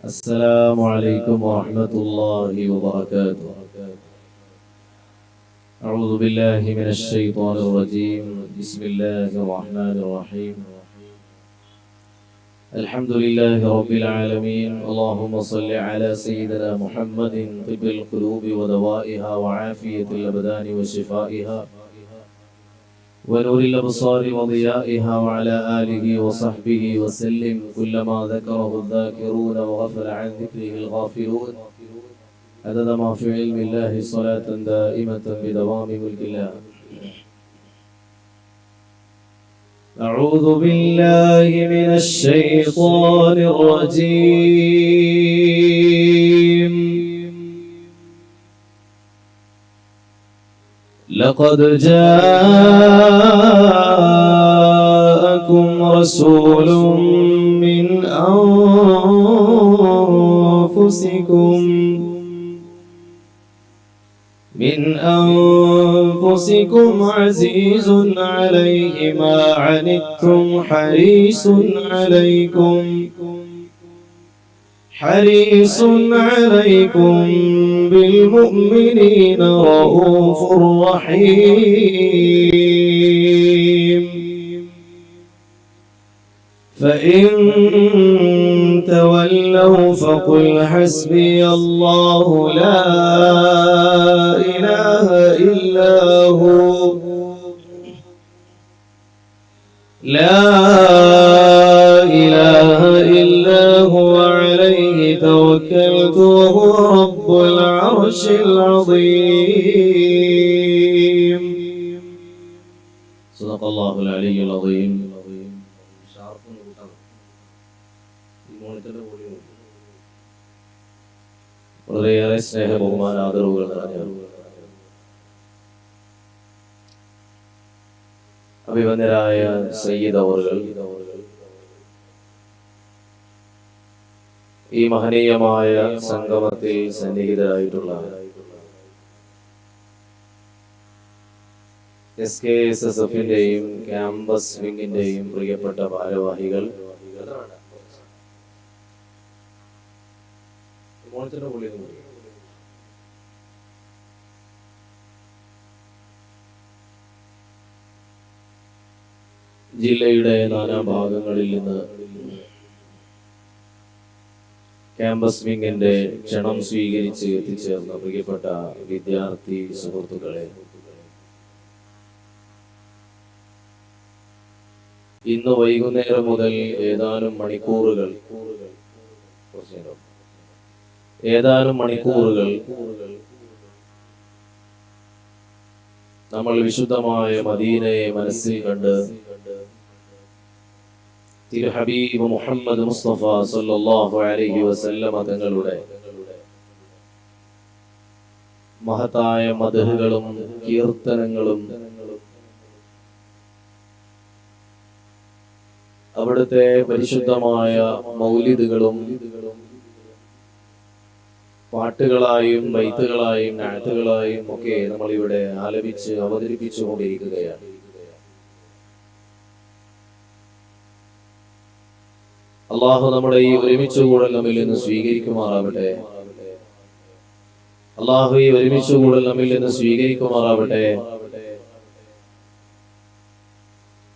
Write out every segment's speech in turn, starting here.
السلام عليكم ورحمة الله وبركاته. أعوذ بالله من الشيطان الرجيم. بسم الله الرحمن الرحيم. الحمد لله رب العالمين. اللهم صل على سيدنا محمد طب القلوب ودوائها وعافية الأبدان وشفائها ونور الأبصار وضيائها وعلى آله وصحبه وسلم كلما ذكره الذاكرون وغفل عن ذكره الغافلون عدد ما في علم الله صلاة دائمة بدوام ملك الله. أعوذ بالله من الشيطان الرجيم. لقد جاءكم رسول من أنفسكم عزيز عليه ما عنتم حريص عليكم بالمؤمنين رؤوف رحيم. فإن تولوا فقل حسبي الله لا إله إلا هو عليه توكلت وهو رب العرش العظيم. صدق الله العلي العظيم. വളരെയേറെ സ്നേഹ ബഹുമാന ആദരവുകൾ നിറഞ്ഞ അഭിവന്ദരായ സയ്യിദ് അവറുകൾ, ഈ മഹനീയമായ സംഗമത്തിൽ സന്നിഹിതരായിട്ടുള്ള SKSSF-ന്റെയും ക്യാമ്പസ് വിങ്ങിന്റെയും പ്രിയപ്പെട്ട ഭാരവാഹികൾ, ജില്ലയുടെ നാനാഭാഗങ്ങളിൽ നിന്ന് ക്യാമ്പസ് വിങ്ങിന്റെ ക്ഷണം സ്വീകരിച്ച് എത്തിച്ചേർന്ന പ്രിയപ്പെട്ട വിദ്യാർത്ഥി സുഹൃത്തുക്കളെ, ഇന്ന് വൈകുന്നേരം മുതൽ ഏതാനും മണിക്കൂറുകൾ നമ്മൾ വിശുദ്ധമായ മദീനയെ മനസ്സിൽ കണ്ട് തിരുഹബീബ് മുഹമ്മദ് മുസ്തഫ സല്ലല്ലാഹു അലൈഹി വസല്ലമ തങ്ങളുടെ മഹത്തായ മദ്ഹുകളും കീർത്തനങ്ങളും അവിടുത്തെ പരിശുദ്ധമായ മൗലിദുകളും പാട്ടുകളായും ബൈത്തുകളായും നാത്തുകളായും ഒക്കെ നമ്മൾ ഇവിടെ ആലപിച്ച് അവതരിപ്പിച്ചു കൊണ്ടിരിക്കുകയാണ്. അള്ളാഹു നമ്മുടെ ഈ ഒരുമിച്ച് കൂടൽ നമ്മിൽ നിന്ന് സ്വീകരിക്കുമാറാവട്ടെ.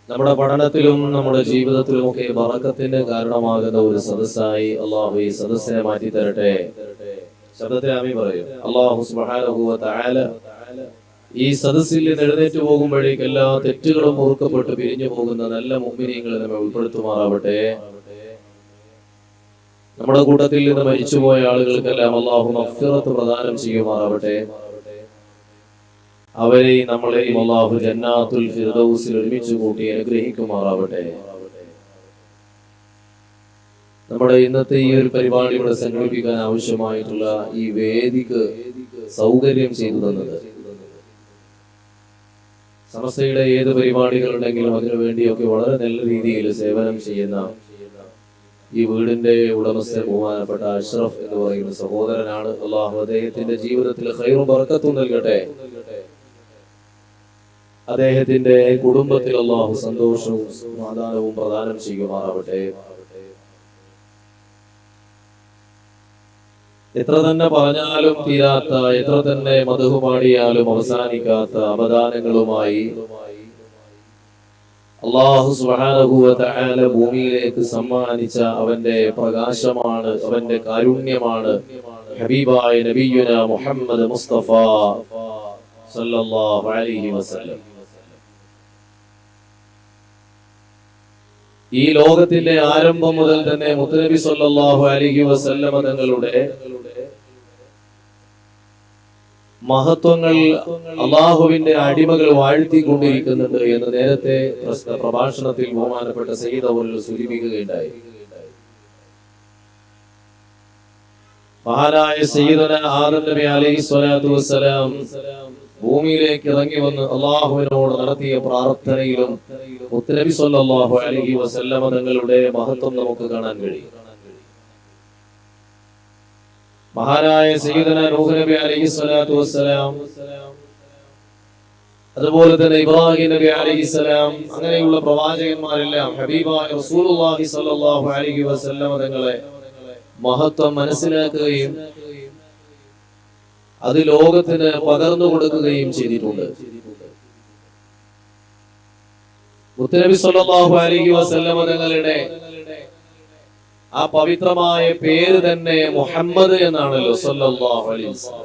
നമ്മുടെ പഠനത്തിലും നമ്മുടെ ജീവിതത്തിലും ഒക്കെ ബറക്കത്തിന് കാരണമാകുന്ന ഒരു സദസ്സായി അള്ളാഹു ഈ സദസ്സിനെ മാറ്റി തരട്ടെ. ശബ്ദത്തിൽ ആമീൻ പറയും. അല്ലാഹു സുബ്ഹാനഹു വ തആല ഈ സദസ്സിൽ നിന്ന് എഴുന്നേറ്റ് പോകുമ്പോഴേക്ക് എല്ലാ തെറ്റുകളും പൊറുക്കപ്പെട്ട് പിരിഞ്ഞു പോകുന്ന നല്ല മുഅ്മിനീങ്ങളെ നമ്മെ ഉൾപ്പെടുത്തുമാറാവട്ടെ. നമ്മുടെ കൂട്ടത്തിൽ നിന്ന് മരിച്ചുപോയ ആളുകൾക്കെല്ലാം അല്ലാഹു മഗ്ഫിറത്ത് പ്രദാനം ചെയ്യുമാറാവട്ടെ. അവരെയും നമ്മളെയും അല്ലാഹു ജന്നാത്തുൽ ഫിർദൗസിൽ ഒരുമിച്ച് കൂട്ടി അനുഗ്രഹിക്കുമാറാവട്ടെ. നമ്മുടെ ഇന്നത്തെ ഈ ഒരു പരിപാടി ഇവിടെ സംഘടിപ്പിക്കാൻ ആവശ്യമായിട്ടുള്ള ഈ വേദിക്ക് സൗകര്യം ചെയ്തു തന്നത്, സമസ്തയുടെ ഏത് പരിപാടികൾ ഉണ്ടെങ്കിലും അതിനു വേണ്ടിയൊക്കെ വളരെ നല്ല രീതിയിൽ സേവനം ചെയ്യുന്ന ഈ വീടിന്റെ ഉടമസ്ഥൻ ബഹുമാനപ്പെട്ട അഷ്റഫ് എന്ന് പറയുന്ന സഹോദരനാണ്. അള്ളാഹു അദ്ദേഹത്തിന്റെ ജീവിതത്തിൽ ഖൈറും ബറക്കത്തും നൽകട്ടെ. അദ്ദേഹത്തിന്റെ കുടുംബത്തിൽ അള്ളാഹു സന്തോഷവും സമാധാനവും പ്രദാനം ചെയ്യുമാറാവട്ടെ. എത്ര തന്നെ പറഞ്ഞാലും തീരാത്ത, എത്ര തന്നെ മദ്ഹ് പാടിയാലും അവസാനിക്കാത്ത അവദാനങ്ങളുമായി അല്ലാഹു സുബ്ഹാനഹു വ തആല ഭൂമിയിലേക്ക് സമ്മാനിച്ച അവന്റെ പ്രകാശമാണ്, അവന്റെ കാരുണ്യമാണ് ഹബീബായ നബിയുനാ മുഹമ്മദ് മുസ്തഫ സല്ലല്ലാഹു അലൈഹി വസല്ലം. ഈ ലോകത്തിന്റെ ആരംഭം മുതൽ തന്നെ മുത്തുനബി സല്ലല്ലാഹു അലൈഹി വസല്ലം തങ്ങളുടെ മഹത്വങ്ങൾ അള്ളാഹുവിന്റെ അടിമകൾ വാഴ്ത്തിക്കൊണ്ടിരിക്കുന്നുണ്ട് എന്ന് നേരത്തെ പ്രഭാഷണത്തിൽ ബഹുമാനപ്പെട്ട സയ്യിദ് അവറുകൾ സൂചിപ്പിക്കുകയുണ്ടായി. മഹാനായ സയ്യിദുനാ ആദം നബി അലൈഹി സ്വലാത്തു വസ്സലാം ഭൂമിയിലേക്ക് ഇറങ്ങി വന്ന് അള്ളാഹുവിനോട് നടത്തിയ പ്രാർത്ഥനയിലും മുത്തുനബി സല്ലല്ലാഹു അലൈഹി വസല്ലം തങ്ങളുടെ മഹത്വം നമുക്ക് കാണാൻ കഴിയും. മഹാനായ സയ്യിദുനാ നൂഹ് നബി അലൈഹി സ്വലാത്തു വസ്സലാം, അതുപോലെ തന്നെ ഇബ്രാഹിം നബി അലൈഹി സലാം, അങ്ങനെയുള്ള പ്രവാചകന്മാരെല്ലാം ഹബീബായ റസൂലുള്ളാഹി സ്വല്ലല്ലാഹു അലൈഹി വസല്ലം തങ്ങളെ മഹത്വം മനസ്സിലാക്കുകയും അത് ലോകത്തിന് പകർന്നു കൊടുക്കുകയും ചെയ്തിട്ടുണ്ട്. മുത്തുനബി സല്ലല്ലാഹു അലൈഹി വസല്ലം തങ്ങളുടെ ആ പവിത്രമായ പേര് തന്നെ മുഹമ്മദ് എന്നാണല്ലോ. സല്ലല്ലാഹു അലൈഹി വസല്ലം.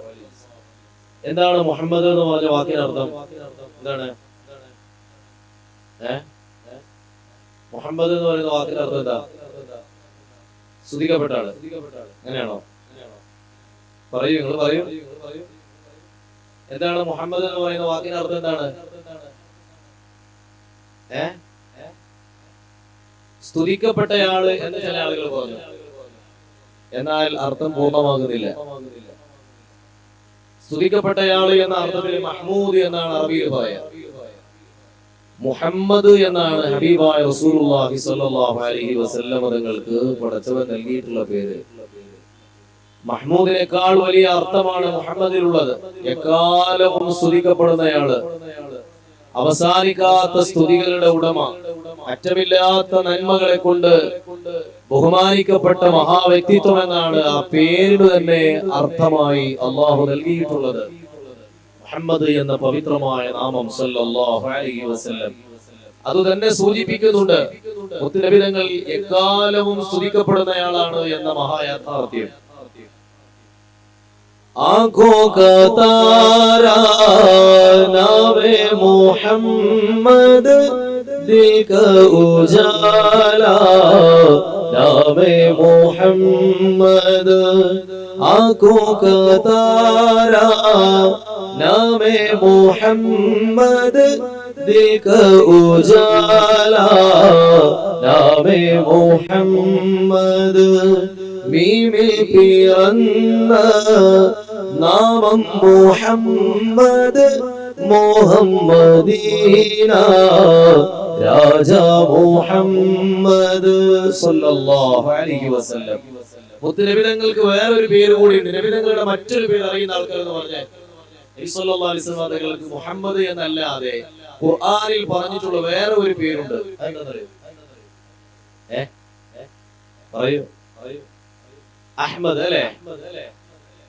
എന്താണ് മുഹമ്മദ് എന്ന് പറഞ്ഞ വാക്കിനർത്ഥം? എന്താണ് മുഹമ്മദ് എന്ന് പറയുന്ന വാക്കിനർത്ഥം? എന്താ? സ്തുതിക്കപ്പെട്ട ആള്. അങ്ങനെയാണോ? പറയൂ, നിങ്ങൾ പറയൂ. എന്താണ് മുഹമ്മദ് എന്ന് പറയുന്ന വാക്കിനർത്ഥം? എന്താണ്? സ്തുതിക്കപ്പെട്ടയാള് എന്ന് ചില ആളുകൾ പറഞ്ഞു, എന്നാൽ അർത്ഥം പൂർണ്ണമാകുന്നില്ല. സ്തുതിക്കപ്പെട്ടയാള് എന്ന അർത്ഥത്തിൽ മഹ്മൂദ് എന്നാണ് അറബിയിൽ പറയാ. മുഹമ്മദ് എന്നാണ് ഹബീബായ റസൂലുള്ളാഹി സ്വല്ലല്ലാഹു അലൈഹി വസല്ലം തങ്ങൾക്ക് പടച്ചവൻ നൽകിയിട്ടുള്ള പേര്. മഹ്മൂദിനേക്കാൾ വലിയ അർത്ഥമാണ് മുഹമ്മദിലുള്ളത്. എക്കാലവും സ്തുതിക്കപ്പെടുന്നയാള്, അവസാനിക്കാത്ത സ്തുതികളുടെ ഉടമ, അറ്റമില്ലാത്ത നന്മകളെ കൊണ്ട് ബഹുമാനിക്കപ്പെട്ട മഹാവ്യക്തിത്വം എന്നാണ് ആ പേരിന് തന്നെ അർത്ഥമായി അള്ളാഹു നൽകിയിട്ടുള്ളത്. മുഹമ്മദ് എന്ന പവിത്രമായ നാമം സല്ലല്ലാഹു അലൈഹി വസല്ലം അത് തന്നെ സൂചിപ്പിക്കുന്നുണ്ട് മുത്തുനബി തങ്ങൾ എക്കാലവും സ്തുതിക്കപ്പെടുന്നയാളാണ് എന്ന മഹായാഥാർത്ഥ്യം. आँखों का तारा नावे मोहम्मद दिल उजाला नावे मोहम्मद आँखों का तारा नावे मोहम्मद दिल उजाला नावे मोहम्मद मीमिल पिरन्न नामम मुहम्मद मुहम्मदीന രാജാ മുഹമ്മദ് സല്ലല്ലാഹു അലൈഹി വസല്ലം. മുത്തുനബി തങ്ങൾക്ക് വേറൊരു പേര് കൂടിയുണ്ട്. നബി തങ്ങളുടെ മറ്റൊരു പേര് അറിയുന്ന ആൾക്കാർ എന്ന് പറഞ്ഞാൽ നബി സല്ലല്ലാഹു അലൈഹി വസല്ലം തങ്ങൾക്ക് മുഹമ്മദ് എന്നല്ലാതെ ഖുർആനിൽ പറഞ്ഞിട്ടുള്ള വേറെ ഒരു പേരുണ്ട്. അതെന്താണെന്നറിയോ? പറയൂ. അഹ്മദ് അല്ലേ?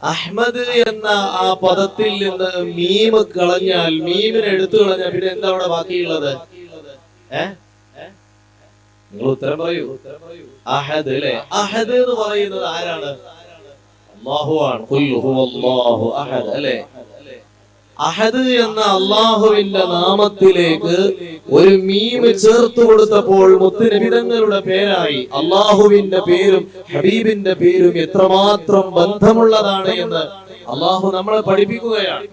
അഹ്മദ് എന്ന ആ പദത്തിൽ നിന്ന് മീം കളഞ്ഞാൽ, മീമിനെ എടുത്തു കളഞ്ഞാൽ പിന്നെ എന്താ അവിടെ ബാക്കിയുള്ളത്? നിങ്ങൾ ഉത്തരം പറയൂ. അഹദ് അല്ലേ? അഹദ് എന്ന് പറയുന്നത് ആരാണ്? അല്ലാഹു ആണ്. ഖുൽ ഹുവല്ലാഹു അഹദ് അല്ലേ? അഹദ് എന്ന അള്ളാഹുവിന്റെ നാമത്തിലേക്ക് ഒരു മീം ചേർത്ത് കൊടുത്തപ്പോൾ മുത്തുനബി തങ്ങളുടെ പേരായി. അള്ളാഹുവിന്റെ പേരും ഹബീബിന്റെ പേരും എത്രമാത്രം ബന്ധമുള്ളതാണ് എന്ന് അള്ളാഹു നമ്മളെ പഠിപ്പിക്കുകയാണ്.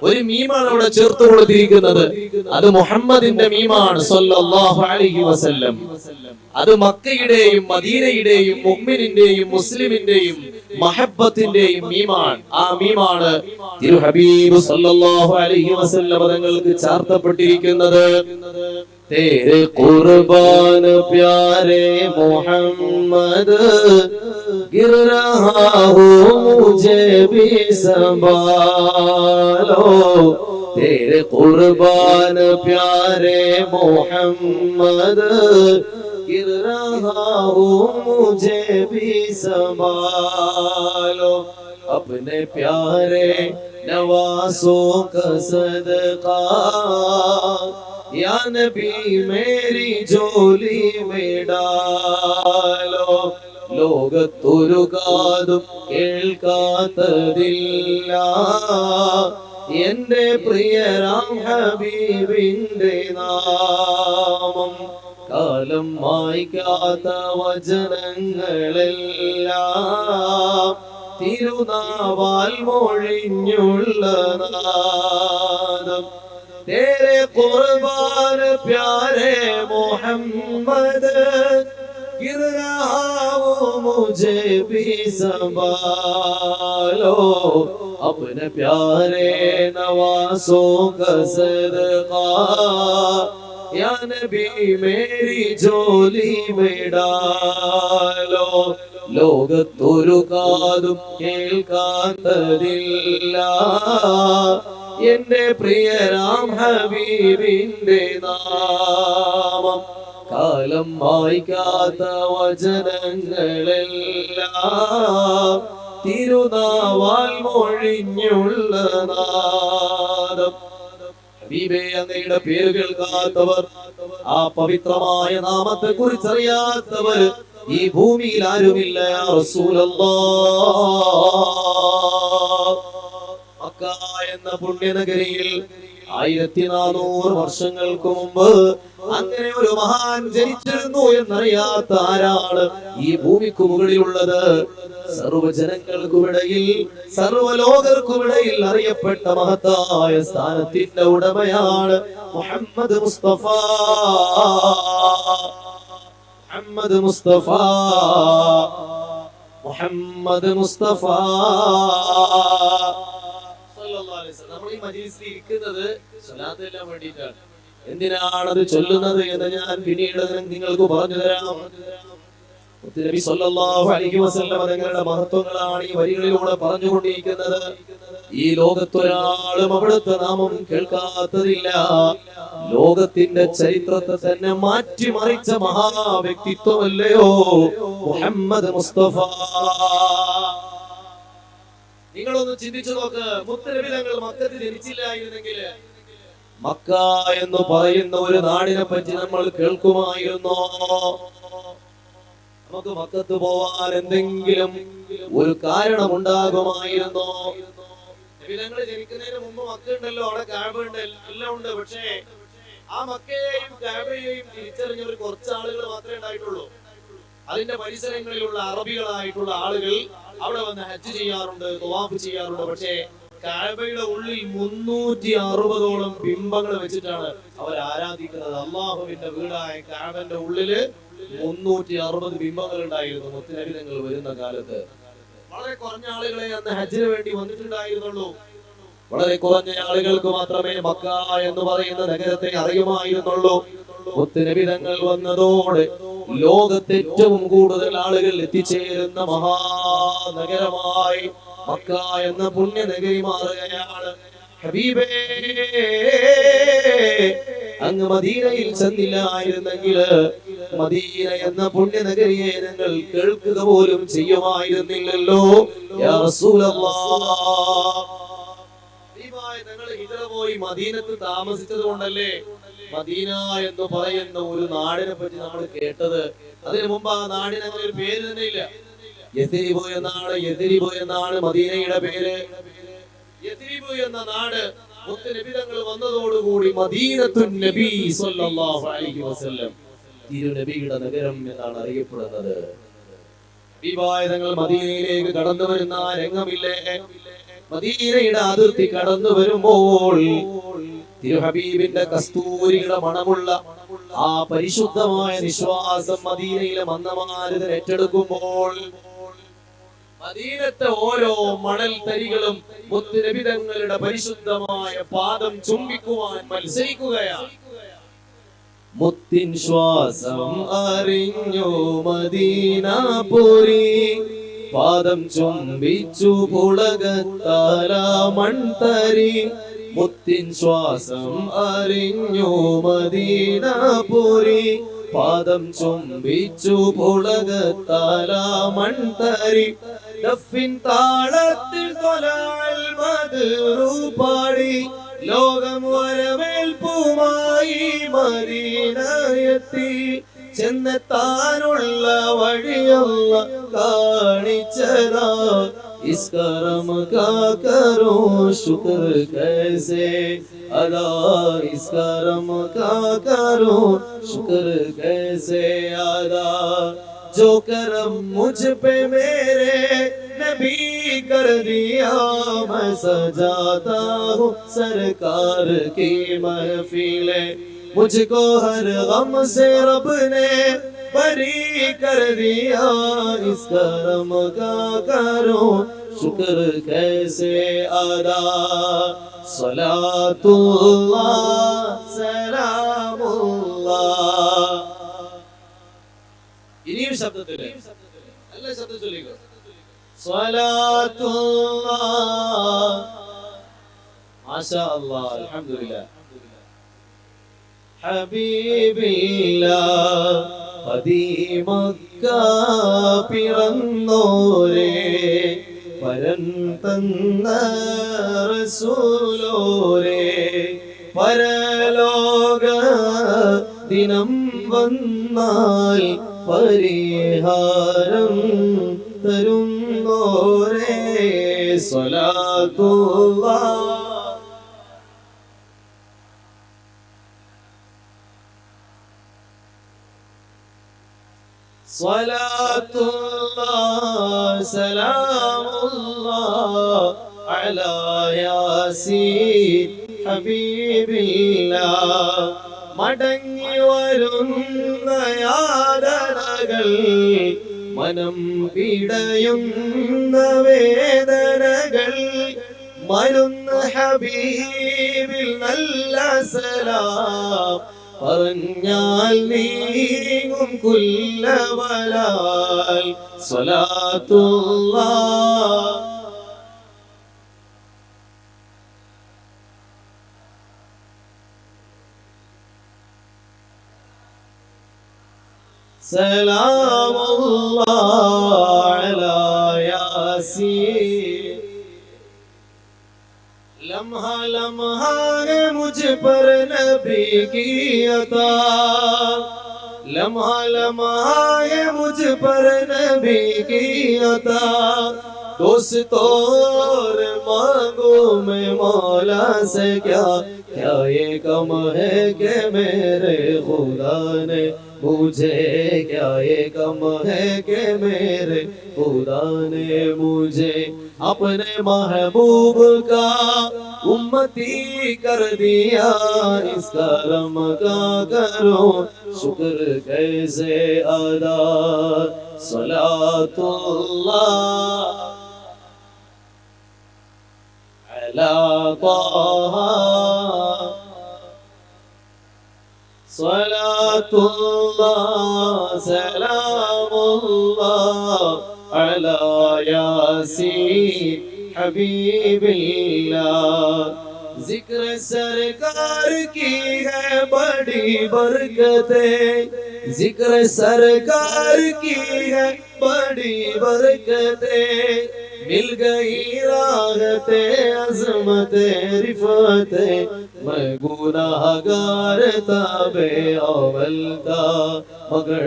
ഒരു മീമാണ് അവിടെ ചേർത്ത് കൊടുത്തിരിക്കുന്നത്. അത് മുഹമ്മദിന്റെ മീമാണ് സല്ലല്ലാഹു അലൈഹി വസല്ലം. അത് മക്കയുടെയും മദീനയുടെയും മുഅ്മിനിന്റെയും മുസ്ലിമിന്റെയും മഹബ്ബത്തിന്റെയും മീമാണ്. ആ മീമാണ് തിരു ഹബീബ് സല്ലല്ലാഹു അലൈഹി വസല്ലം തങ്ങൾക്ക് ചാർത്തപ്പെട്ടിരിക്കുന്നത്. तेरे कुर्बान प्यारे मोहम्मद गिर रहा हूँ मुझे भी संभालो तेरे कुर्बान प्यारे मोहम्मद गिर रहा हूँ मुझे भी संभालो अपने प्यारे नवासों का सदका या नबी मेरी झोली में डालो ലോകത്തൊരുകാതും കേൾക്കാത്തതില്ല എന്റെ പ്രിയരാം ഹബീബിന്റെ നാമം കാലം മായ്ക്കാത്ത വചനങ്ങളെല്ലാം തിരുനാവാൽ മൊഴിഞ്ഞുള്ള നാദം തേരെ ഖുർബാൻ പ്യാരെ മുഹമ്മദ് गिर रहा वो मुझे भी संभालो अपने प्यारे नवासों का सदका या नबी मेरी झोली में डालो ലോകത്തൊരു കാതും കേൾക്കാത്തതില്ല എന്റെ പ്രിയരാം ഹബീബിന്റെ നാമം കാലം മായ്ക്കാത്ത വചനങ്ങളെല്ലാം തിരുനാവാൽ മൊഴിഞ്ഞുള്ള നാദം ഹബീബേ അങ്ങയുടെ പേര് കേൾക്കാത്തവർ ആ പവിത്രമായ നാമത്തെ കുറിച്ചറിയാത്തവർ ഈ ഭൂമിയിൽ ആരുമില്ല യാ റസൂലല്ലാഹ് മക്ക എന്ന പുണ്യനഗരിയിൽ 1400 വർഷങ്ങൾക്ക് മുമ്പ് അങ്ങനെ ഒരു മഹാൻ ജനിച്ചിരുന്നു എന്നറിയാത്ത ആരാണ് ഈ ഭൂമിക്ക് മുകളിലുള്ളത്? സർവ്വജനങ്ങൾക്കുമിടയിൽ സർവ്വലോകർക്കുമിടയിൽ അറിയപ്പെട്ട മഹത്തായ സ്ഥാനത്തിന്റെ ഉടമയാണ് മുഹമ്മദ് മുസ്തഫ. മുഹമ്മദ് മുസ്തഫ മുഹമ്മദ് മുസ്തഫ നമ്മൾ ഈ മജ്‌ലിസിൽ ഇരിക്കുന്നത് സ്വലാത്ത് ചൊല്ലാൻ വേണ്ടിയിട്ടാണ്. എന്തിനാണത് ചൊല്ലുന്നത് എന്ന് ഞാൻ പിന്നീട് നിങ്ങൾക്ക് പറഞ്ഞു തരാം. നബി സല്ലല്ലാഹു അലൈഹി വസല്ലം തങ്ങളുടെ മഹത്വങ്ങളാണ് ഈ വരികളിലൂടെ പറഞ്ഞുകൊണ്ടിരിക്കുന്നത്. ഈ ലോകത്തൊരാളും അവിടുത്തെ നാമം കേൾക്കാത്തതില്ല. ലോകത്തിന്റെ ചരിത്രത്തെ തന്നെ മാറ്റിമറിച്ച മഹാവ്യക്തിത്വമല്ലയോ മുഹമ്മദ് മുസ്തഫ. നിങ്ങളൊന്ന് ചിന്തിച്ചു നോക്ക്, മുത്തനബി തങ്ങൾ മക്കത്തിൽ ജനിച്ചില്ലായിരുന്നെങ്കിൽ മക്ക എന്ന് പറയുന്ന ഒരു നാടിനെ പറ്റി നമ്മൾ കേൾക്കുമായിരുന്നോ? നമുക്ക് മക്കത്ത് പോവാൻ എന്തെങ്കിലും ഒരു കാരണം ഉണ്ടാകുമായിരുന്നോ? നബി തങ്ങൾ ജനിക്കുന്നതിന് മുമ്പ് മക്ക ഉണ്ടല്ലോ, അവിടെ കഅബ ഉണ്ട്, എല്ലാം ഉണ്ട്. പക്ഷേ ആ മക്കയെയും കഅബയെയും തിരിച്ചറിഞ്ഞ ഒരു കുറച്ച് ആളുകൾ മാത്രമേ ഉണ്ടായിട്ടുള്ളൂ. അതിന്റെ പരിസരങ്ങളിലുള്ള അറബികളായിട്ടുള്ള ആളുകൾ അവിടെ വന്ന് ഹജ്ജ് ചെയ്യാറുണ്ട്, തവാഫ് ചെയ്യാറുണ്ട്. പക്ഷേ കഅബയുടെ ഉള്ളിൽ 360ഓളം ബിംബങ്ങൾ വെച്ചിട്ടാണ് അവർ ആരാധിക്കുന്നത്. അള്ളാഹുവിന്റെ വീടായ കഅബന്റെ ഉള്ളില് 360 ബിംബങ്ങൾ ഉണ്ടായിരുന്നു മുത്തുനബി തങ്ങൾ വരുന്ന കാലത്ത്. വളരെ കുറഞ്ഞ ആളുകളെ അന്ന് ഹജ്ജിന് വേണ്ടി വന്നിട്ടുണ്ടായിരുന്നുള്ളൂ. വളരെ കുറഞ്ഞ ആളുകൾക്ക് മാത്രമേ മക്ക എന്ന് പറയുന്ന നഗരത്തെ അറിയുമായിരുന്നുള്ളൂ. മുത്തുനബി തങ്ങൾ വന്നതോടെ ലോകത്തെ ഏറ്റവും കൂടുതൽ ആളുകൾ എത്തിച്ചേരുന്ന മഹാനഗരമായി മക്ക എന്ന പുണ്യനഗരി മാറുകയാണ്. ഹബീബേ, അങ്ങ് മദീനയിൽ ചെന്നില്ലായിരുന്നെങ്കിൽ മദീന എന്ന പുണ്യനഗരിയെ ഞങ്ങൾ കേൾക്കുക പോലും ചെയ്യുമായിരുന്നില്ലല്ലോ യാ റസൂലല്ലാഹ്. ഞങ്ങൾ ഹിജ്റ പോയി മദീനത്ത് താമസിച്ചത് കൊണ്ടല്ലേ മദീന എന്ന് പറയുന്ന ഒരു നാടിനെ പറ്റി നമ്മൾ കേട്ടത്. അതിനു മുമ്പ് ആ നാടിന് അങ്ങനെ ഒരു പേര് തന്നെ ഇല്ല. യഥ്രിബ് എന്നാണ് മദീനയുടെ പേര്. യഥ്രിബ് എന്ന നാട് മുത്തുനബി തങ്ങൾ വന്നതോടുകൂടി മദീനത്തുൻ നബി സല്ലല്ലാഹു അലൈഹി വസല്ലം, തിരുനബിയുടെ നഗരം എന്നാണ് അറിയപ്പെടുന്നത്. തങ്ങൾ മദീനയിലേക്ക് കടന്നു വരുന്ന രംഗമില്ലേ? മദീനയുടെ അതിർത്തി കടന്നു വരുമ്പോൾ തിരുഹബീബിന്റെ കസ്തൂരിയുടെ മണമുള്ള ആ പരിശുദ്ധമായ നിശ്വാസം മദീനയിലെ മന്ദമാരുതൻ ഏറ്റെടുക്കുമ്പോൾ മദീനത്തെ ഓരോ മണൽ തരികളും മുത്തുനബി തങ്ങളുടെ പരിശുദ്ധമായ പാദം ചുംബിക്കുവാൻ മത്സരിക്കുകയാണ്. മുത്തിൻ ശ്വാസം അറിഞ്ഞു മദീനാപുരി, പാദം ചുംബിച്ചു പുളകത്താല മൺതരി. മുത്തിൻ ശ്വാസം അറിഞ്ഞു മദീനാപുരി, പാദം ചുംബിച്ചു പുളകത്താല മൺതരി. ദഫിൻ താളത്തിൽ തൊലാൽ മദ്റു പാടി ലോകം വരവേൽപ്പുമായി മദീനയെത്തി ചെന്നെത്താനുള്ള വഴിയുള്ള കാണിച്ചതാ इस करम का करो शुक्र कैसे अदा इस करम का करो शुक्र कैसे अदा जो करम मुझ पे मेरे नबी कर दिया मैं सजाता हूँ सरकार की महफिले मुझको हर गम से रब ने बरी कर दिया इस करम का करो शुक्र कैसे अदा सलातुल्लाह सलामुल्लाह ഇനിയും ശബ്ദത്തില് നല്ല ശബ്ദം ചൊല്ലിക്കോ സ്വലാത്തുല്ലാഹ് മാഷാ അല്ലാഹ് അൽഹംദുലില്ലാഹ് ഹബീബില്ലാഹ് പതിമക്ക പിറന്നോരേ പരൻ തന്ന റസൂലോരേ പരലോക ദിനം വന്നാൽ പരിഹാരം തരുന്നോരേ സ്വലാത്തുല്ലാഹ് സ്വലാത്തുല്ലാഹ് സലാമുല്ലാഹ് അലാ യാസീൻ ഹബീബില്ലാഹ് മടങ്ങി വരുന്ന യാതനകൾ മനം പിടയുന്ന വേദനകൾ മരുന്ന് ഹബീബിൽ നല്ല സലാം പറഞ്ഞാൽ നീങ്ങും കുല്ലവലാൽ സ്വലാത്തുല്ലാഹ് സലാമുല്ലാഹ് അലാ യാസീൻ लम्हा लम्हा है मुझ पर नबी की अता लम्हा लम्हा है मुझ पर नबी की अता दोस्तों और मांगो मैं मौला से क्या क्या ये कम है कि मेरे खुदा ने मुझे क्या ये कम है कि मेरे खुदा ने मुझे अपने महबूब का उम्मती कर दिया इस करम का करो शुक्र कैसे अदा सलातुल्लाह अला ताहा सलातुल्लाह सलामुल्लाह अला यासीन हबीबिल्लाह जिक्र सरकार की है बड़ी बरकतें जिक्र सरकार की है बड़ी बरकतें मिल गई राहते अज़मते रिफते मैं गुनाहगार ताबे अव्वल था मगर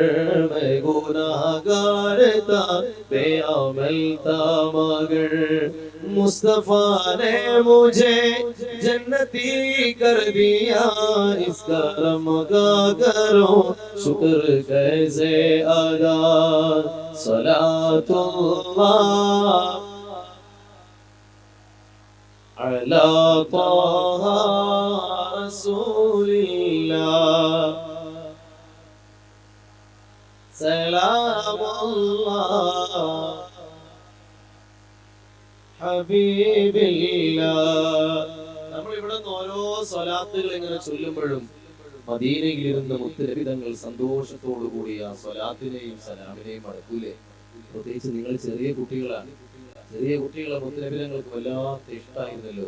मैं गुनाहगार ताबे अव्वल था मगर मुस्तफा ने मुझे जन्नती कर दिया इस करम का करो शुक्र कैसे अदा सलातुल्लाह अला ताहा रसूलिल्लाह सलामुल्लाह ഹബീബില്ലാഹ്. നമ്മൾ ഇവിടെ നിന്ന് ഓരോ സ്വലാത്തുകൾ ഇങ്ങനെ ചൊല്ലുമ്പോഴും മദീനയിലിരുന്ന മുത്തുനബി തങ്ങൾ സന്തോഷത്തോടു കൂടി ആ സ്വലാത്തിനെയും സലാമിനെയും അടക്കൂലേ. പ്രത്യേകിച്ച് നിങ്ങൾ ചെറിയ കുട്ടികളാണ്. ചെറിയ കുട്ടികളെ മുത്തുനബി തങ്ങൾക്ക് വല്ലാത്ത ഇഷ്ടമായിരുന്നല്ലോ.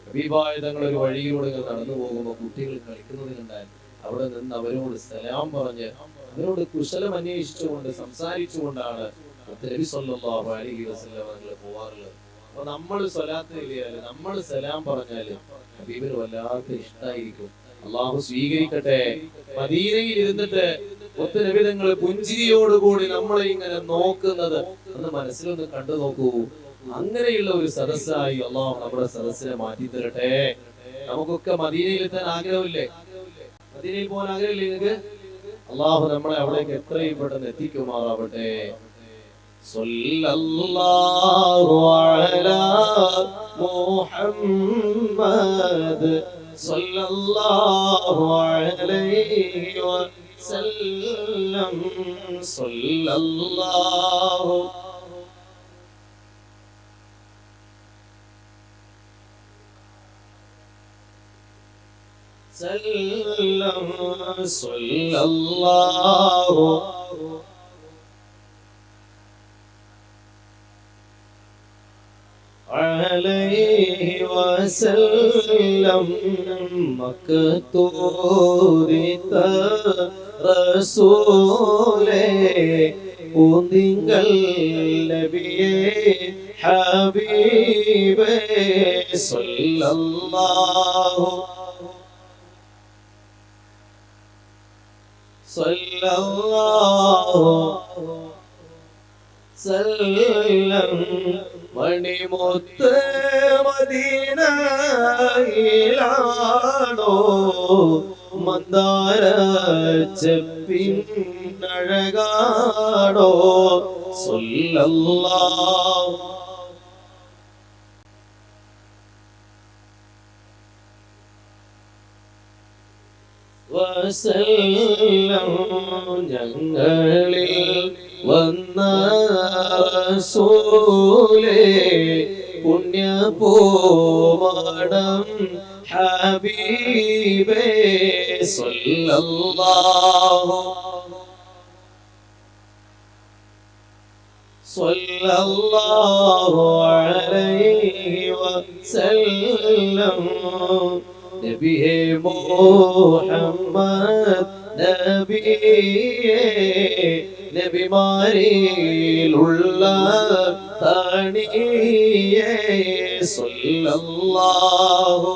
ഹബീബായ തങ്ങൾ ഒരു വഴിയിലൂടെ നടന്നു പോകുമ്പോൾ കുട്ടികൾ കളിക്കുന്നത് കണ്ടാൽ അവിടെ നിന്ന് അവരോട് സലാം പറഞ്ഞ് അവരോട് കുശലം അന്വേഷിച്ചുകൊണ്ട് സംസാരിച്ചുകൊണ്ടാണ് നബി സല്ലല്ലാഹു അലൈഹി വസല്ലം തങ്ങൾ പോവാറുള്ളത്. അപ്പൊ നമ്മൾ സ്വലാത്ത് ചൊല്ലിയാല്, നമ്മൾ സലാം പറഞ്ഞാല് ഹബീബിന് വല്ലാത്ത ഇഷ്ടായിരിക്കും. അള്ളാഹു സ്വീകരിക്കട്ടെ. മദീനയിൽ ഇരുന്നിട്ട് ഒത്ത് നബിതങ്ങൾ പുഞ്ചിരിയോടുകൂടി നമ്മളെ ഇങ്ങനെ നോക്കുന്നത് ഒന്ന് മനസ്സിലൊന്ന് കണ്ടു നോക്കൂ. അങ്ങനെയുള്ള ഒരു സദസ്സായി അള്ളാഹു നമ്മുടെ സദസ്സിനെ മാറ്റി തരട്ടെ. നമുക്കൊക്കെ മദീനയിൽ എത്താൻ ആഗ്രഹമില്ലേ? മദീനയിൽ പോകാൻ ആഗ്രഹമില്ലേ നിങ്ങൾക്ക്? അള്ളാഹു നമ്മളെ അവിടേക്ക് എത്രയും പെട്ടെന്ന് എത്തിക്കുമാറാവട്ടെ. സല്ലല്ലാഹു അലാ മുഹമ്മദ് സല്ലല്ലാഹു അലൈഹി വസല്ലം സല്ലല്ലാഹു സല്ലം സല്ലല്ലാഹു അലൈഹി വസല്ലം മക്തൂരിത റസൂലേ ഉനിങ്ങൾ നബിയേ ഹബീബേ സല്ലല്ലാഹു സല്ലല്ലാഹു സല്ലം മണിമുത്ത് മദീനയിലാണോ മന്ദാര ചെപ്പിനഴകാണോ സല്ലല്ലാഹു വസല്ലം ഞങ്ങളിൽ വന്ന റസൂലേ പുണ്യപൂമണം ഹബീബേ സല്ലല്ലാഹു സല്ലല്ലാഹു അലൈഹി വസല്ലം നബിയേ മുഹമ്മദ് നബിയേ നബിമാരിലുള്ള തണിയേ സല്ലല്ലാഹു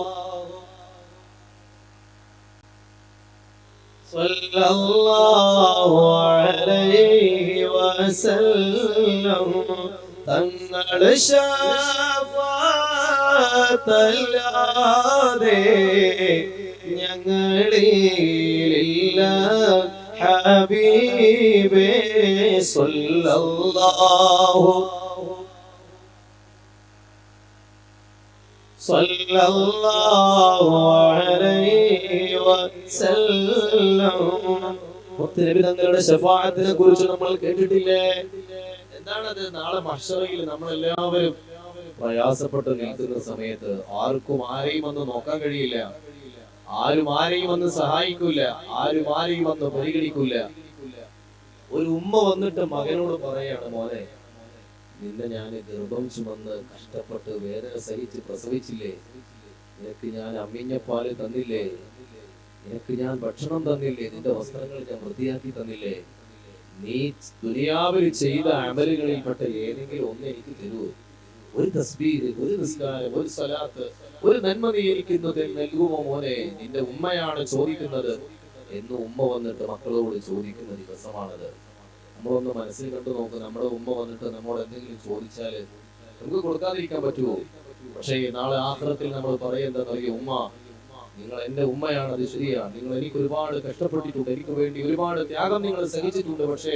സല്ലല്ലാഹു അലൈഹി വസല്ലം തങ്ങൾ ശഫാഅത്തല്ലാതെ ഞങ്ങളിലില്ല ഹബീബേ സല്ലല്ലാഹു സല്ലല്ലാഹു അലൈഹി വസല്ലം. മുത്തുനബി തങ്ങളുടെ ശഫാഅത്തിനെ കുറിച്ച് നമ്മൾ കേട്ടിട്ടില്ലേ? എന്താണത്? നാളെ മഹ്ശറയിൽ നമ്മൾ എല്ലാവരും പ്രയാസപ്പെട്ട് നിൽക്കുന്ന സമയത്ത് ആർക്കും ആരെയും വന്ന് നോക്കാൻ കഴിയില്ല, ആരും ആരെയും വന്ന് സഹായിക്കൂല, ആരും ആരെയും വന്ന് പരിഗണിക്കൂല. ഒരു ഉമ്മ വന്നിട്ട് മകനോട് പറയാണ്, മോനെ നിന്നെ ഞാൻ ഗർഭം ചുമന്ന് കഷ്ടപ്പെട്ട് വേദന സഹിച്ച് പ്രസവിച്ചില്ലേ, നിനക്ക് ഞാൻ അമ്മിഞ്ഞ പാല് തന്നില്ലേ, നിനക്ക് ഞാൻ ഭക്ഷണം തന്നില്ലേ, നിന്റെ വസ്ത്രങ്ങൾ ഞാൻ വൃത്തിയാക്കി തന്നില്ലേ, നീ ദുനിയാവിൽ ചെയ്ത അമലുകളിൽപ്പെട്ട ഏതെങ്കിലും ഒന്ന് എനിക്ക് തരൂ, ഒരു തസ്ബീഹ്, ഒരു നിസ്കാരം, ഒരു സ്വലാത്ത്, ഒരു നന്മ നീ എനിക്ക് നൽകുമോ മോനെ, നിന്റെ ഉമ്മയാണ് ചോദിക്കുന്നത് എന്ന് ഉമ്മ വന്നിട്ട് മക്കളോട് ചോദിക്കുന്ന ദിവസമാണത്. നമ്മളൊന്ന് മനസ്സിൽ കണ്ടു നോക്ക്. നമ്മുടെ ഉമ്മ വന്നിട്ട് നമ്മോട് എന്തെങ്കിലും ചോദിച്ചാല് നമുക്ക് കൊടുക്കാതിരിക്കാൻ പറ്റുമോ? പക്ഷേ നാളെ ആഖിറത്തിൽ നമ്മൾ പറയുന്നതെന്നറിയോ, ഉമ്മ നിങ്ങൾ എന്റെ ഉമ്മയാണ്, അത് ശരിയാണ്, നിങ്ങൾ എനിക്ക് ഒരുപാട് കഷ്ടപ്പെട്ടിട്ടുണ്ട്, എനിക്ക് വേണ്ടി ഒരുപാട് ത്യാഗം നിങ്ങൾ സഹിച്ചിട്ടുണ്ട്, പക്ഷേ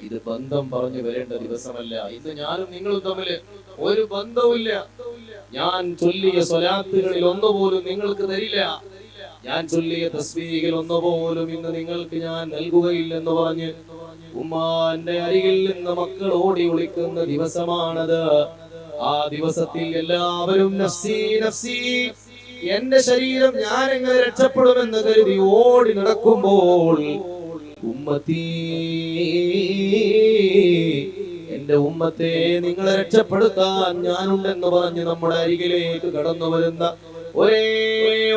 ഇത് ബന്ധം പറഞ്ഞു വരേണ്ട ദിവസമല്ല. ഇന്ന് ഞാനും നിങ്ങളും തമ്മിൽ ഒരു ബന്ധവുമില്ല. ഞാൻ ചൊല്ലിയ സ്വലാത്തുകളിൽ ഒന്നുപോലും നിങ്ങൾക്ക് തരില്ല, ഞാൻ ചൊല്ലിയ തസ്ബീഹിൽ ഒന്നുപോലും ഇന്ന് നിങ്ങൾക്ക് ഞാൻ നൽകുകയില്ലെന്ന് പറഞ്ഞ് ഉമ്മാന്റെ അരികിൽ നിന്ന് മക്കൾ ഓടി ഒളിക്കുന്ന ദിവസമാണത്. ആ ദിവസത്തിൽ എല്ലാവരും നഫ്സി നഫ്സി, എന്റെ ശരീരം ഞാൻ എങ്ങനെ രക്ഷപ്പെടുമെന്ന് കരുതി ഓടി നടക്കുമ്പോൾ ഉമ്മത്തി, എന്റെ ഉമ്മത്തെ നിങ്ങളെ രക്ഷപ്പെടുത്താൻ ഞാനുണ്ടെന്ന് പറഞ്ഞ് നമ്മുടെ അരികിലേക്ക് കടന്നു വരുന്ന ഒരേ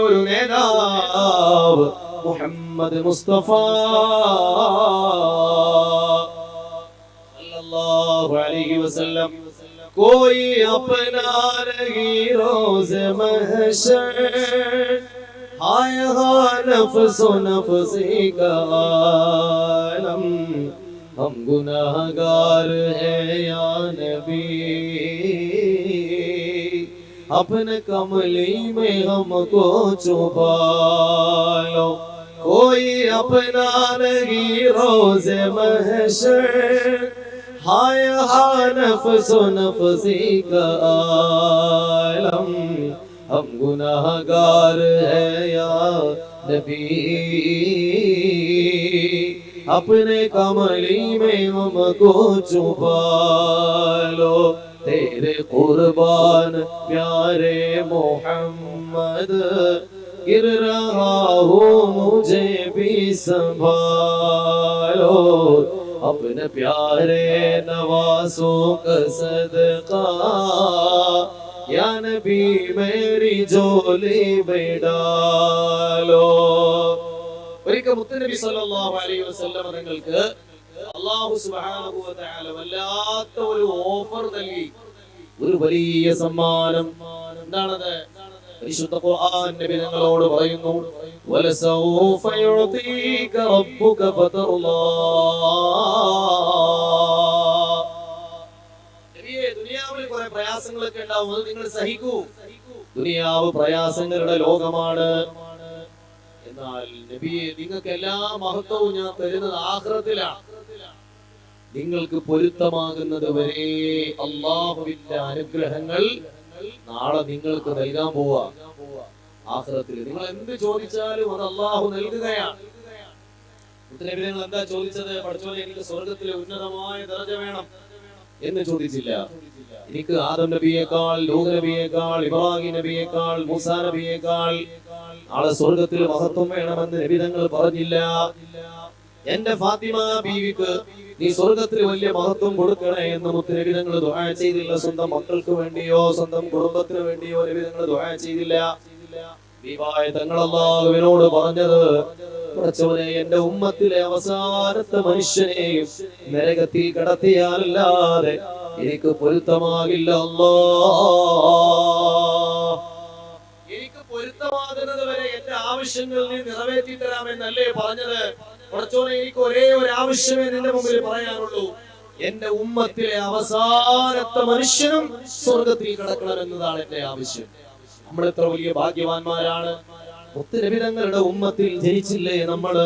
ഒരു നേതാവ് മുഹമ്മദ് മുസ്തഫ സല്ലല്ലാഹു सल्लल्लाहु अलैहि वसल्लम कोई अपना नहीं रोज़ महशर हाय हाय नफ्सो नफ्सी का आलम हम गुनाहगार हैं या नबी अपने कमली में हमको छुपा लो कोई अपना नहीं रोज़े महशर हाय हाय नफ्सो नफ्सी का आलम हम गुनाहगार है या नबी अपने कमली में हमको छुपा लो तेरे कुर्बान प्यारे मोहम्मद गिर रहा हूँ मुझे भी संभालो अपने प्यारे नवासों का सदका या नबी मेरी झोली में डालो ഒരിക്കൽ മുത്തുനബി സല്ലല്ലാഹു അലൈഹി വസല്ലം തങ്ങൾക്ക് അല്ലാഹു സുബ്ഹാനഹു വ തആല വല്ലാത്ത ഒരു ഓഫർ നൽകി ഒരു വലിയ സമ്മാനം എന്താണത് പരിശുദ്ധ ഖുർആൻ നബി ഞങ്ങളോട് പറയുന്നു വലസൗഫ യുഅതീക റബ്ബുക ഫതർലാ നബിയേ ദുനിയാവിൽ കുറെ പ്രയാസങ്ങളൊക്കെ ഉണ്ടാവും അത് നിങ്ങൾ സഹിക്കൂ ദുനിയാവ് പ്രയാസങ്ങളുടെ ലോകമാണ് എന്നാൽ നബിയെ നിങ്ങൾക്ക് എല്ലാ മഹത്വവും ഞാൻ തരുന്നത് ആഖിറത്തിലാണ് നിങ്ങൾക്ക് പൊരുത്തമാകുന്നത് വരെ അല്ലാഹുവിന്റെ അനുഗ്രഹങ്ങൾ നാളെ നിങ്ങൾക്ക് നൽകാൻ പോവാ ആഖിറത്തിൽ നിങ്ങൾ എന്ത് ചോദിച്ചാലും അത് അല്ലാഹു നൽകുകയാണ് മുത്തനബി നിങ്ങൾ എന്താ ചോദിച്ചത് പഠിച്ചോനെ എനിക്ക് സ്വർഗ്ഗത്തിലെ ഉന്നതമായ ദർജ വേണം എന്ന് ചോദിച്ചില്ല എനിക്ക് ആദം നബിയേക്കാൾ നൂഹ് നബിയേക്കാൾ ഇബ്രാഹിം നബിയേക്കാൾ മൂസാ നബിയേക്കാൾ നാളെ സ്വർഗത്തിൽ മഹത്വം വേണമെന്ന് നബി തങ്ങൾ പറഞ്ഞില്ല എന്റെ ഫാത്തിമ ബീവിക്ക് നീ സ്വർഗത്തിൽ വലിയ മഹത്വം കൊടുക്കണേ എന്ന് മുത്തുനബി തങ്ങൾ ദുആ ചെയ്തില്ല സ്വന്തം മക്കൾക്ക് വേണ്ടിയോ സ്വന്തം കുടുംബത്തിന് വേണ്ടിയോ നബി തങ്ങൾ ദുആ ചെയ്തില്ല ബീവായ തങ്ങൾ അല്ലാഹുവിനോട് പറഞ്ഞത് പടച്ചവനെ എന്റെ ഉമ്മത്തിലെ അവസാനത്തെ മനുഷ്യനെയും നരകത്തിൽ കടത്തിയാലല്ലാതെ എനിക്ക് പൊരുത്തമാകില്ല അല്ലാഹ് എനിക്ക് പൊരുത്തമാകുന്നത് വരെ എന്റെ ആവശ്യങ്ങൾ നീ നിറവേറ്റി തരാമെന്നല്ലേ പറഞ്ഞത് പടച്ചവനെ എനിക്ക് ഒരേ ഒരു ആവശ്യമേ നിന്റെ മുമ്പിൽ പറയാനുള്ളൂ എന്റെ ഉമ്മത്തിലെ അവസാനത്തെ മനുഷ്യനും സ്വർഗത്തിൽ കടക്കണമെന്നതാണ് എന്റെ ആവശ്യം നമ്മൾ എത്ര വലിയ ഭാഗ്യവാന്മാരാണ് മുത്തുനബി തങ്ങളുടെ ഉമ്മത്തിൽ ജനിച്ചില്ലേ നമ്മള്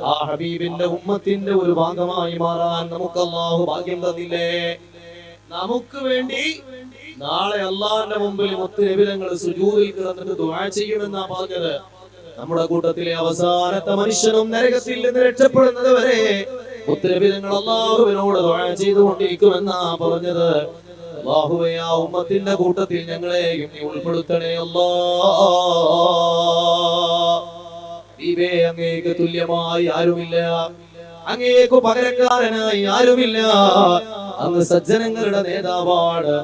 ആ ഹബീബിന്റെ ഉമ്മത്തിന്റെ ഒരു ഭാഗമായി മാറാൻ നമുക്ക് അല്ലാഹു ഭാഗ്യം തന്നില്ലേ നമുക്ക് വേണ്ടി നാളെ അല്ലാഹുവിന്റെ മുമ്പിൽ മുത്തുനബി തങ്ങൾ സുജൂദിൽ കിടന്നിട്ട് ദുആ ചെയ്യുമെന്നാ പറഞ്ഞത് നമ്മുടെ കൂട്ടത്തിലെ അവസാനത്തെ മനുഷ്യനും നരകത്തിൽ നിന്ന് രക്ഷപ്പെടുന്നത് വരെ മുത്തുനബി തങ്ങൾ അല്ലാഹുവിനോട് ദുആ ചെയ്തുകൊണ്ടിരിക്കുമെന്നാ പറഞ്ഞത് അല്ലാഹുവേ ആ ഉമ്മത്തിന്റെ കൂട്ടത്തിൽ ഞങ്ങളെയും നീ ഉൾപ്പെടുത്തണേ അല്ലാഹ് ഹബീബേ അങ്ങേക്ക് തുല്യമായി ആരുമില്ല അങ്ങേക്ക് പകരക്കാരനായി ആരുമില്ല അങ്ങ് സജ്ജനങ്ങളുടെ നേതാവാണ്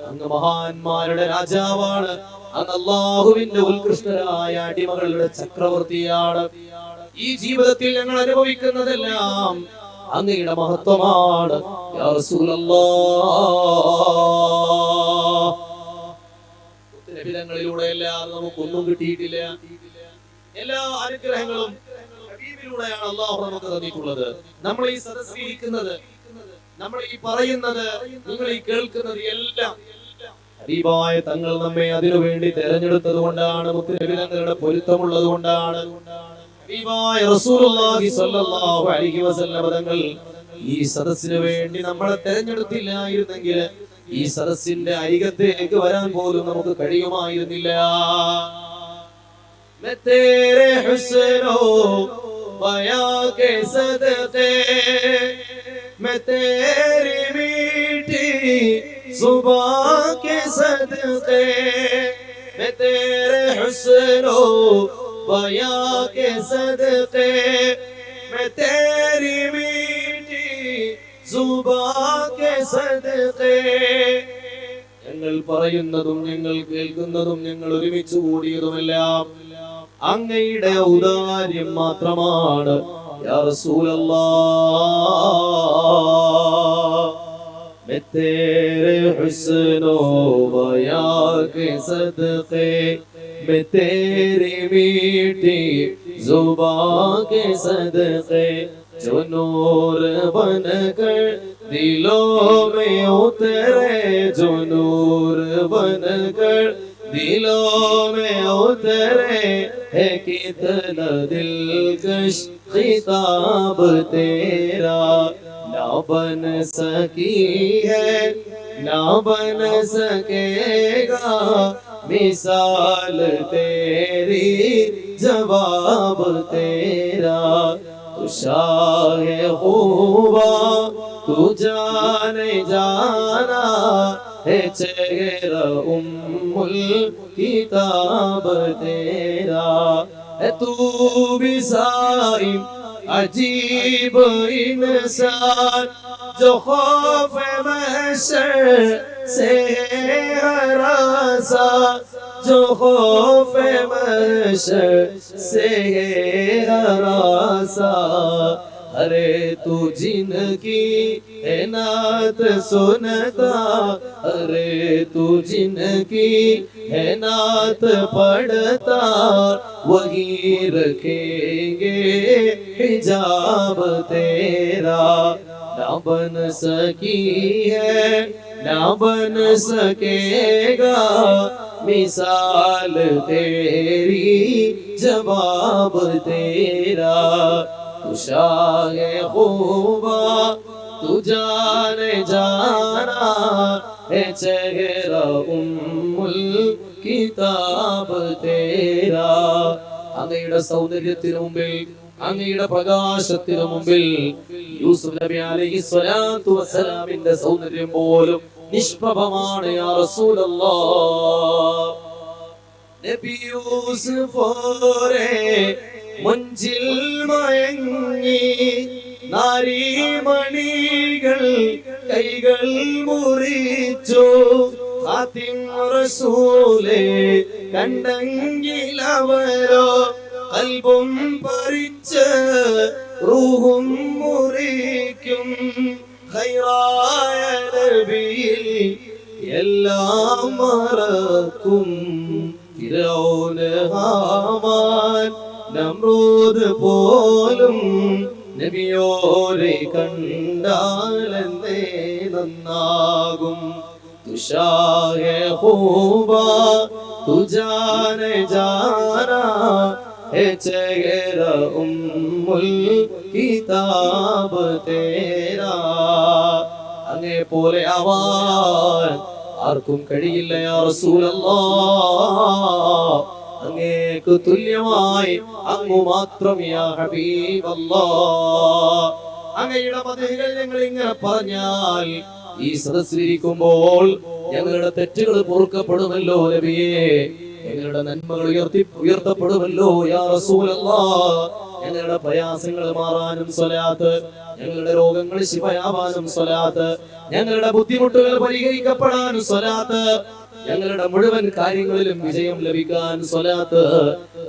അങ്ങ് മഹാന്മാരുടെ രാജാവാണ് അങ്ങ് അല്ലാഹുവിന്റെ ഉത്കൃഷ്ടരായ അടിമകളുടെ ചക്രവർത്തിയാണ് ഈ ജീവിതത്തിൽ ഞങ്ങൾ അനുഭവിക്കുന്നതെല്ലാം അങ്ങയുടെ മഹത്വമാണ് യാ റസൂലല്ലാഹ് നബിതങ്ങളിലൂടെ അല്ലാതെ നമുക്കൊന്നും കിട്ടിയിട്ടില്ല എല്ലാ അനുഗ്രഹങ്ങളും ഹബീബിലൂടെയാണ് അല്ലാഹു നമുക്ക് തന്നിട്ടുള്ളത് നമ്മൾ ഈ സദസ്സിൽ ഇരിക്കുന്നത് നമ്മൾ ഈ പറയുന്നത് നിങ്ങൾ ഈ കേൾക്കുന്നത് എല്ലാം ഹബീബായ തങ്ങൾ നമ്മെ അതിനു വേണ്ടി തെരഞ്ഞെടുത്തത് കൊണ്ടാണ് മുത്തുനബി തങ്ങളുടെ പൊരുത്തമുള്ളത് കൊണ്ടാണ് ഹബീബായ റസൂലുള്ളാഹി സ്വല്ലല്ലാഹു അലൈഹി വസല്ലം തങ്ങൾ ഈ സദസ്സിനു വേണ്ടി നമ്മളെ തെരഞ്ഞെടുത്തില്ലായിരുന്നെങ്കിൽ ഈ സദസ്സിന്റെ അരികത്തേക്ക് വരാൻ പോലും നമുക്ക് കഴിയുമായിരുന്നില്ല मैं तेरे हुस्नो बयां के सदके मैं तेरी मीठी जुबान के सदके मैं तेरे हुस्नो बयां के सदके मैं तेरी मीठी जुबान के सदके ഞങ്ങൾ പറയുന്നതും ഞങ്ങൾ കേൾക്കുന്നതും ഞങ്ങൾ ഒരുമിച്ച് കൂടിയതുമെല്ലാം അങ്ങയുടെ ഔദാര്യം മാത്രമാണ് യാ റസൂലല്ലാഹ് मैं तेरे हुस्नो बया के सदके, मैं तेरी मीठी जुबान के सदके, जो नूर बनकर दिलों में उतरे, जो नूर बनकर दिलों में उतरे, है कितना दिलकश खिताब तेरा, ना बन सकी है ना बन सकेगा मिसाल तेरी, जवाब तेरा। तू शाहे खूबा तू जाने जाना है, चेहरा उम्मुल किताब तेरा। है तू भी साइम अजीब इंसान, जो खौफ महशर से हरासा, जो खौफ महशर से हरासा। अरे तू जिनकी नात सुनता, अरे तू जिनकी नात पढ़ता, वही रखेंगे हिजाब तेरा। ना बन सकी है ना बन सकेगा मिसाल तेरी, जवाब तेरा। तू शाहे खूबा तू जाने जाना है, चेहरा उम्मुल കിതാബ് തേരാ. അങ്ങയുടെ സൗന്ദര്യത്തിനു മുമ്പിൽ അങ്ങയുടെ പ്രകാശത്തിനു മുമ്പിൽ യൂസുഫ് നബി അലൈഹി സ്വലാത്തു വസ്സലാമിന്റെ സൗന്ദര്യം പോലും നിഷ്പ്രഭമാണ് യാ റസൂലല്ലാഹ്. നബി യൂസുഫോരെ മുഞ്ചിൽ മയങ്ങി നാരീമണികൾ കൈകൾ മുറിച്ചു, ഖാതിം റസൂലേ കണ്ടെങ്കിലവരോ കൽബും പറിച്ച് റൂഹും മുറിക്കും. ഖൈറായ നബിയിൽ എല്ലാം മറക്കും. ഫിറഔൻ ഹാമാൻ നമ്രൂദ് പോലും നബിയോരെ കണ്ടാലെന്നേ നന്നാകും. തുഷാഹെ ഹൂബാ തുജാനെ ജാനാ ഹെ ചെഹര ഉമ്മുൽ കിതാബ് തേരാ. അങ്ങേ പോലെ ആവാൻ ആർക്കും കഴിയില്ല യാ റസൂലല്ലാഹ്. അങ്ങേക്ക് തുല്യമായി അങ്ങു മാത്രം യാ ഹബീബല്ലാഹ്. അങ്ങയുടെ മദ്ഹികൾ ഞങ്ങൾ ഇങ്ങനെ പറഞ്ഞാൽ ഈ സദസ്സിലിരിക്കുമ്പോൾ ഞങ്ങളുടെ തെറ്റുകൾ പൊറുക്കപ്പെടുമല്ലോ നബിയേ, ഞങ്ങളുടെ നന്മകൾ ഉയർത്തപ്പെടുമല്ലോ യാ റസൂലല്ലാഹ്. ഞങ്ങളുടെ പ്രയാസങ്ങൾ മാറാനും സ്വലാത്ത്, ഞങ്ങളുടെ രോഗങ്ങൾ ശിഫയാവാനും സ്വലാത്ത്, ഞങ്ങളുടെ ബുദ്ധിമുട്ടുകൾ പരിഹരിക്കപ്പെടാനും സ്വലാത്ത്, ഞങ്ങളുടെ മുഴുവൻ കാര്യങ്ങളിലും വിജയം ലഭിക്കാൻ സ്വലാത്ത്,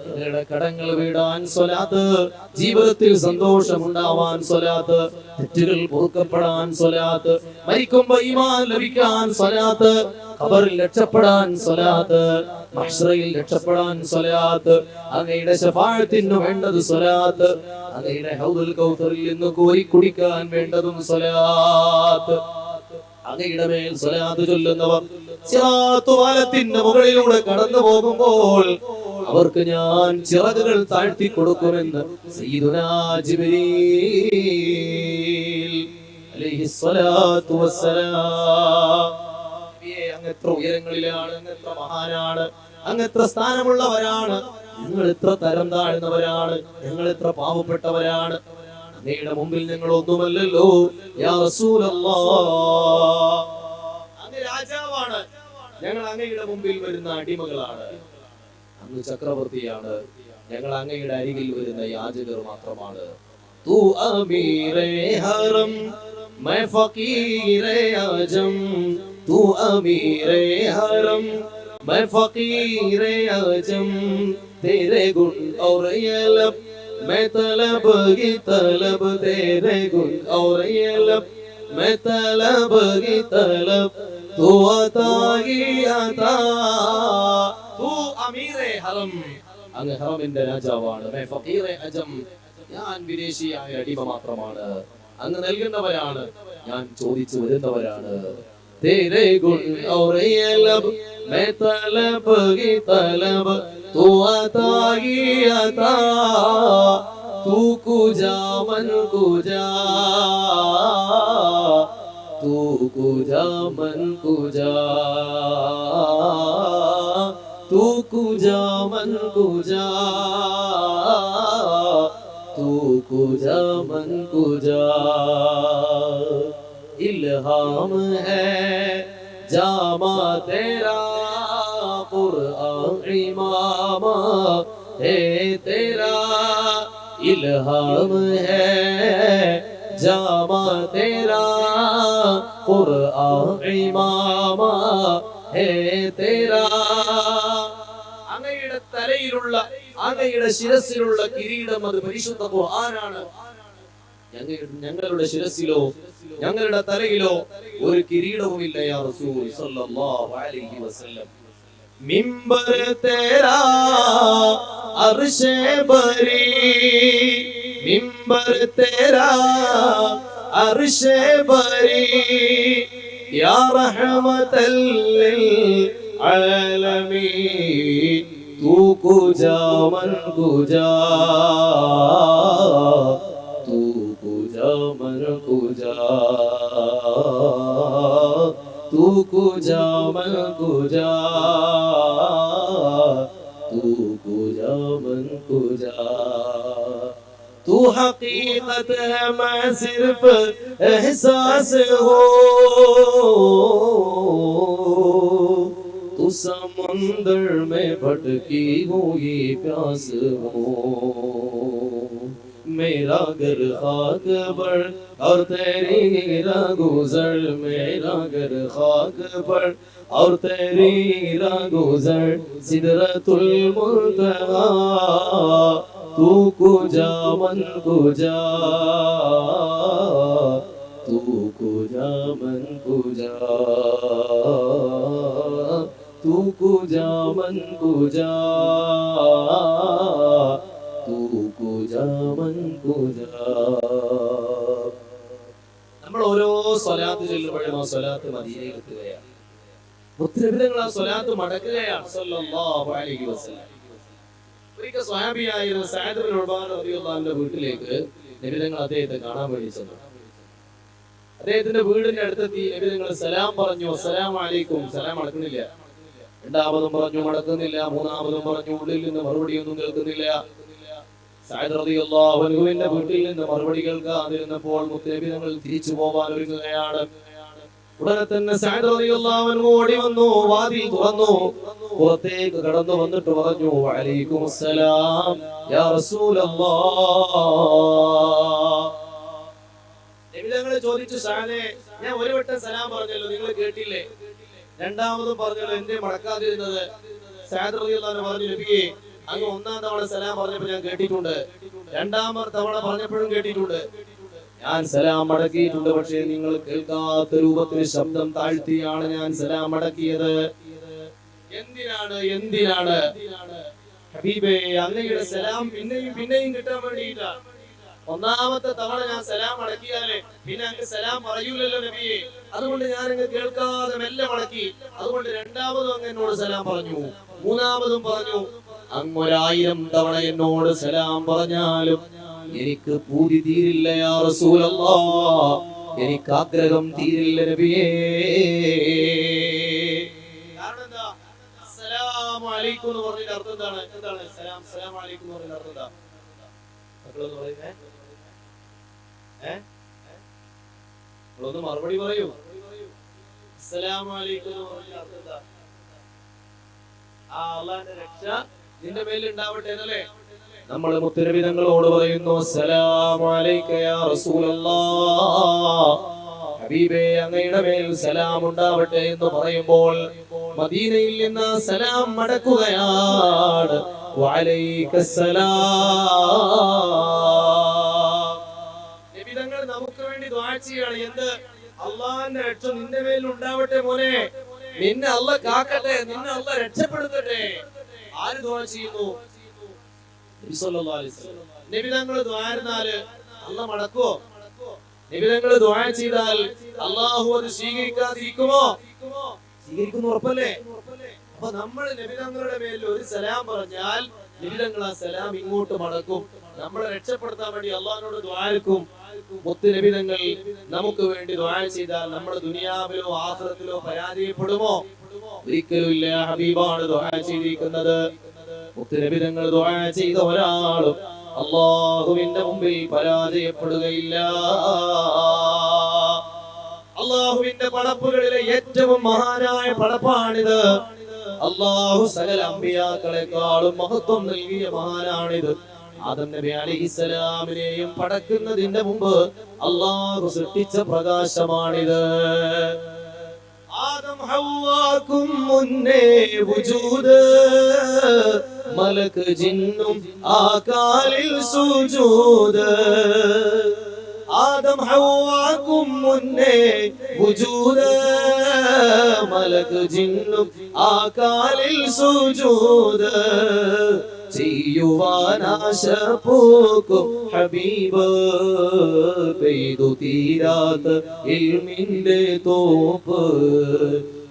ഞങ്ങളുടെ കടങ്ങൾ വീടാൻ സ്വലാത്ത്, ജീവിതത്തിൽ സന്തോഷം ഉണ്ടാവാൻ സ്വലാത്ത്, തെറ്റുകൾ പൊറുക്കപ്പെടാൻ സ്വലാത്ത്, മരിക്കുമ്പോ ഈമാൻ ലഭിക്കാൻ സ്വലാത്ത്, ഖബറിൽ രക്ഷപ്പെടാൻ സ്വലാത്ത്, മഹ്ശറയിൽ രക്ഷപ്പെടാൻ സ്വലാത്ത്, അങ്ങയുടെ ശഫാഅത്തിന് വേണ്ടത് സ്വലാത്ത്, അങ്ങയുടെ ഹൗദുൽ കൗസറിൽ നിന്ന് കോരി കുടിക്കാൻ വേണ്ടതും സ്വലാത്ത്. അങ്ങയുടെ മേൽ സ്വലാത്ത് ചൊല്ലുന്നവർ സിറാത്ത് പാലത്തിന്റെ മുകളിലൂടെ കടന്നു പോകുമ്പോൾ അവർക്ക് ഞാൻ ചിറകുകൾ താഴ്ത്തി കൊടുക്കുമെന്ന് സയ്യിദുനാ ജിബ്രീൽ അലൈഹിസ്സലാത്തു വസ്സലാം. അങ്ങ് എത്ര ഉയരങ്ങളിലാണ്, അങ്ങ് എത്ര മഹാനാണ്, അങ്ങ് എത്ര സ്ഥാനമുള്ളവരാണ്, ഞങ്ങൾ എത്ര തരം താഴ്ന്നവരാണ്, ഞങ്ങൾ എത്ര പാവപ്പെട്ടവരാണ്. അങ്ങയുടെ മുമ്പിൽ ഞങ്ങൾ ഒന്നുമല്ലല്ലോ യാ റസൂലല്ലാഹ്. അങ്ങ് രാജാവാണ്, ഞങ്ങൾ അങ്ങയുടെ മുമ്പിൽ വരുന്ന അടിമകളാണ്. അങ്ങ് ചക്രവർത്തിയാണ്, ഞങ്ങൾ അങ്ങയുടെ അരികിൽ വരുന്ന യാചകർ മാത്രമാണ്. തൂ അമീറേ ഹറം മൈ ഫഖീറേ അജം, तू अमीरे हरम मैं फकीरे अजम, तेरे गुण और ये लब मैं तलब की तलब, तेरे गुण और ये लब मैं तलब की तलब तू अता की अता तू अमीरे हरम അങ്ങ് ഹറമിന്റെ രാജാവാണ് मैं फकीर अजम ഞാൻ വിദേശിയായ അടിമ മാത്രമാണ് അങ്ങ് നൽകുന്നവരാണ് ഞാൻ ചോദിച്ചു വരുന്നവരാണ് तेरे गुण और ये लब मैं तलब की तलब तू अता की अता तू कुजा मन कुजा तू कुजा मन कुजा तू कुजा मन कुजा तू कुजा मन कुजा इल्हाम है जामा तेरा कुरान इमामा है तेरा इल्हाम है जामा तेरा कुरान इमामा है तेरा അങ്ങയുടെ തലയിലുള്ള അങ്ങയുടെ ശിരസിലുള്ള കിരീടം അത് പരിശുദ്ധ ഖുർആനാണ് ഞങ്ങളുടെ ശിരസിലോ ഞങ്ങളുടെ തലയിലോ ഒരു കിരീടവുമില്ല യാ റസൂൽ സല്ലല്ലാഹു അലൈഹി വസല്ലം മിമ്പർ തേരാ അർശേ ബരി മിമ്പർ തേരാ അർശേ ബരി യാ റഹ്മതൽ ലിൽ ആലമീൻ തൂ കുജാ മൻ കുജാ तू कुजा मन कुजा तू कुजा मन कुजा तू कुजा मन कुजा तू हकीकत है मैं सिर्फ एहसास हो तू समंदर में भटकी हुई प्यास हो मेरा घर खाक पर और तेरी रागुजर मेरा घर खाक पर और तेरी रागुजर सिदरतुल मुंतहा तू कुजा मन कुजा तू कुजा मन कुजा तू कुजा मन कुजा तू कुजा मन कुजा നമ്മൾ ഓരോ സ്വലാത്ത് ചൊല്ലുമ്പോഴും ആ സ്വലാത്ത് മദീനയിൽ എത്തുകയാണ് മുത്തനബിതങ്ങൾ ആ സ്വലാത്ത് മടക്കുകയാണ് സല്ലല്ലാഹു അലൈഹി വസല്ലം ഒരിക്കൽ സ്വഹാബിയായ സഅദ് ഇബ്നു ഉബാദ റളിയല്ലാഹു അൻഹുവിന്റെ വീട്ടിലേക്ക് നബിതങ്ങൾ അദ്ദേഹത്തെ കാണാൻ വേണ്ടി ചെന്നു അദ്ദേഹത്തിന്റെ വീടിന്റെ അടുത്തെത്തി നബിതങ്ങൾ സലാം പറഞ്ഞു അസ്സലാമു അലൈക്കും സലാം അടക്കുന്നില്ല രണ്ടാമതും പറഞ്ഞു മടക്കുന്നില്ല മൂന്നാമതും പറഞ്ഞു ഉള്ളിൽ നിന്ന് മറുപടിയൊന്നും കേൾക്കുന്നില്ല സഅദ് റളിയല്ലാഹു അൻഹുവിന്റെ വീട്ടിൽ നിന്ന് മറുപടി കേൾക്കാതിരുന്നപ്പോൾ മുത്തനബി തങ്ങൾ തിരിച്ചു പോകാൻ ഒരുങ്ങുകയാണ് ഉടനെ തന്നെ സഅദ് റളിയല്ലാഹു അൻഹു ഓടി വന്നു വാതിൽ തുറന്നു പുറത്തേക്ക് കടന്നു വന്നിട്ട് പറഞ്ഞു വഅലൈക്കുമുസ്സലാം യാ റസൂലല്ലാഹ് നബി തങ്ങൾ ചോദിച്ചു സഅദേ ഞാൻ ഒരു വട്ടം സലാം പറഞ്ഞല്ലോ നിങ്ങൾ കേട്ടില്ലേ രണ്ടാമതും പറഞ്ഞല്ലോ എന്തേ മടക്കാതിരുന്നത് സഅദ് റളിയല്ലാഹു അൻഹു പറഞ്ഞു നബിയേ അങ്ങ് ഒന്നാം തവണ സലാം പറഞ്ഞപ്പോൾ ഞാൻ കേട്ടിട്ടുണ്ട് രണ്ടാമത്തെ തവണ പറഞ്ഞപ്പോഴും കേട്ടിട്ടുണ്ട് ഞാൻ സലാം മടക്കിയിട്ടുണ്ട് പക്ഷേ നിങ്ങൾ കേൾക്കാത്ത രൂപത്തിൽ ശബ്ദം താഴ്ത്തിയാണ് ഞാൻ സലാം മടക്കിയത് എന്തിനാണ് ഹബീബേ അങ്ങയുടെ സലാം പിന്നെയും കിട്ടാൻ വേണ്ടിയിട്ടാണ് ഒന്നാമത്തെ തവണ ഞാൻ സലാം മടക്കിയാലേ പിന്നെ അങ്ങ് സലാം പറയൂലല്ലോ നബിയെ അതുകൊണ്ട് ഞാൻ അങ്ങ് കേൾക്കാതെ മെല്ലെ മടക്കി അതുകൊണ്ട് രണ്ടാമതും അങ്ങ് എന്നോട് സലാം പറഞ്ഞു മൂന്നാമതും പറഞ്ഞു അങ്ങ് 1000 തവണ എന്നോട് സലാം പറഞ്ഞാലും എനിക്ക് പൂതി തീരില്ല യാ റസൂലല്ലാഹ് എനിക്ക് ആഗ്രഹം തീരില്ല നബിയേ കാരണം എന്താ അസ്സലാമു അലൈക്കും എന്ന് പറഞ്ഞതിന്റെ അർത്ഥം എന്താണ് സലാം അലൈക്കും എന്ന് പറഞ്ഞതിന്റെ അർത്ഥം എന്താ മക്കളൊന്ന് പറയുന്നേ നിങ്ങളൊന്ന് മറുപടി പറയൂ അസ്സലാമു അലൈക്കും എന്ന് പറഞ്ഞതിന്റെ അർത്ഥം എന്താ അല്ലാഹുവിന്റെ രക്ഷ നിന്റെ മേലിൽ ഉണ്ടാവട്ടെ എന്നല്ലേ നമ്മൾ മുത്തനബി തങ്ങളോട് പറയുന്നു അസ്സലാമു അലൈക യാ റസൂലല്ലാഹ് ഹബീബേ അങ്ങയുടെ മേൽ സലാം ഉണ്ടാവട്ടെ എന്ന് പറയുമ്പോൾ മദീനയിൽ നിന്ന് സലാം മടക്കുകയാണ് വഅലൈക്കസ്സലാം നബി തങ്ങൾ നമുക്ക് വേണ്ടി ദുആ ചെയ്യാണ് എന്ത് അള്ളാന്റെ രക്ഷ നിന്റെ മേലിൽ ഉണ്ടാവട്ടെ മോനെ, നിന്നെ അള്ളാഹ് കാക്കട്ടെ, നിന്നെ അള്ളാഹ് രക്ഷപ്പെടുത്തട്ടെ. ആര് ദുആ ചെയ്യുന്നു? നബി സല്ലല്ലാഹു അലൈഹി വസല്ലം. നബി തങ്ങൾ ദുആ ചെയ്താൽ അള്ളാഹ് മടക്കുവോ? നബി തങ്ങൾ ദുആ ചെയ്താൽ അള്ളാഹു അത് സ്വീകരിക്കാതിരിക്കുമോ? സ്വീകരിക്കുന്നു, ഉറപ്പല്ലേ? അപ്പൊ നമ്മൾ നബി തങ്ങളുടെ മേലിൽ ഒരു സലാം പറഞ്ഞാൽ നബി തങ്ങൾ ആ സലാം ഇങ്ങോട്ട് മടക്കും. നമ്മളെ രക്ഷപ്പെടുത്താൻ വേണ്ടി അള്ളാഹിനോട് ദുആക്കും. മുത്ത് നബി തങ്ങൾ നമുക്ക് വേണ്ടി ദുആ ചെയ്താൽ നമ്മൾ ദുനിയാവിലോ ആഖിറത്തിലോ പരാജയപ്പെടുമോ? ഒരിക്കലും ഇല്ല. ഹബീബാണ് ദുആ ചെയ്തിരിക്കുന്നത്. മുത്ത് നബി തങ്ങൾ ദുആ ചെയ്ത ഒരാളും അല്ലാഹുവിന്റെ മുമ്പിൽ പരാജയപ്പെടുകയില്ല. അല്ലാഹുവിന്റെ പടപ്പുകളിലെ ഏറ്റവും മഹാനായ പടപ്പാണിത്. അല്ലാഹു സകല അമ്പിയാക്കളെക്കാളും മഹത്വം നൽകിയ മഹാനാണിത്. ആദം നബി അലൈഹിസ്സലാമിനെയും പടക്കുന്നതിന്റെ മുമ്പ് അല്ലാഹു സൃഷ്ടിച്ച പ്രകാശമാണിത്. ആദം ഹവ്വാക്കും മുന്നേ വജൂദ്, മലക്ക് ജിന്നും ആകാലിൽ സുജൂദ്. ആദം ഹവ്വാക്കും മുന്നേ വജൂദ്, മലക്ക് ജിന്നും ആകാലിൽ സുജൂദ്. ചെയ്യുവാനാശ പൂക്കും ഹബീബ്, പെയ്തു തീരാത്ത ഇൽമിന്റെ തോപ്പ്.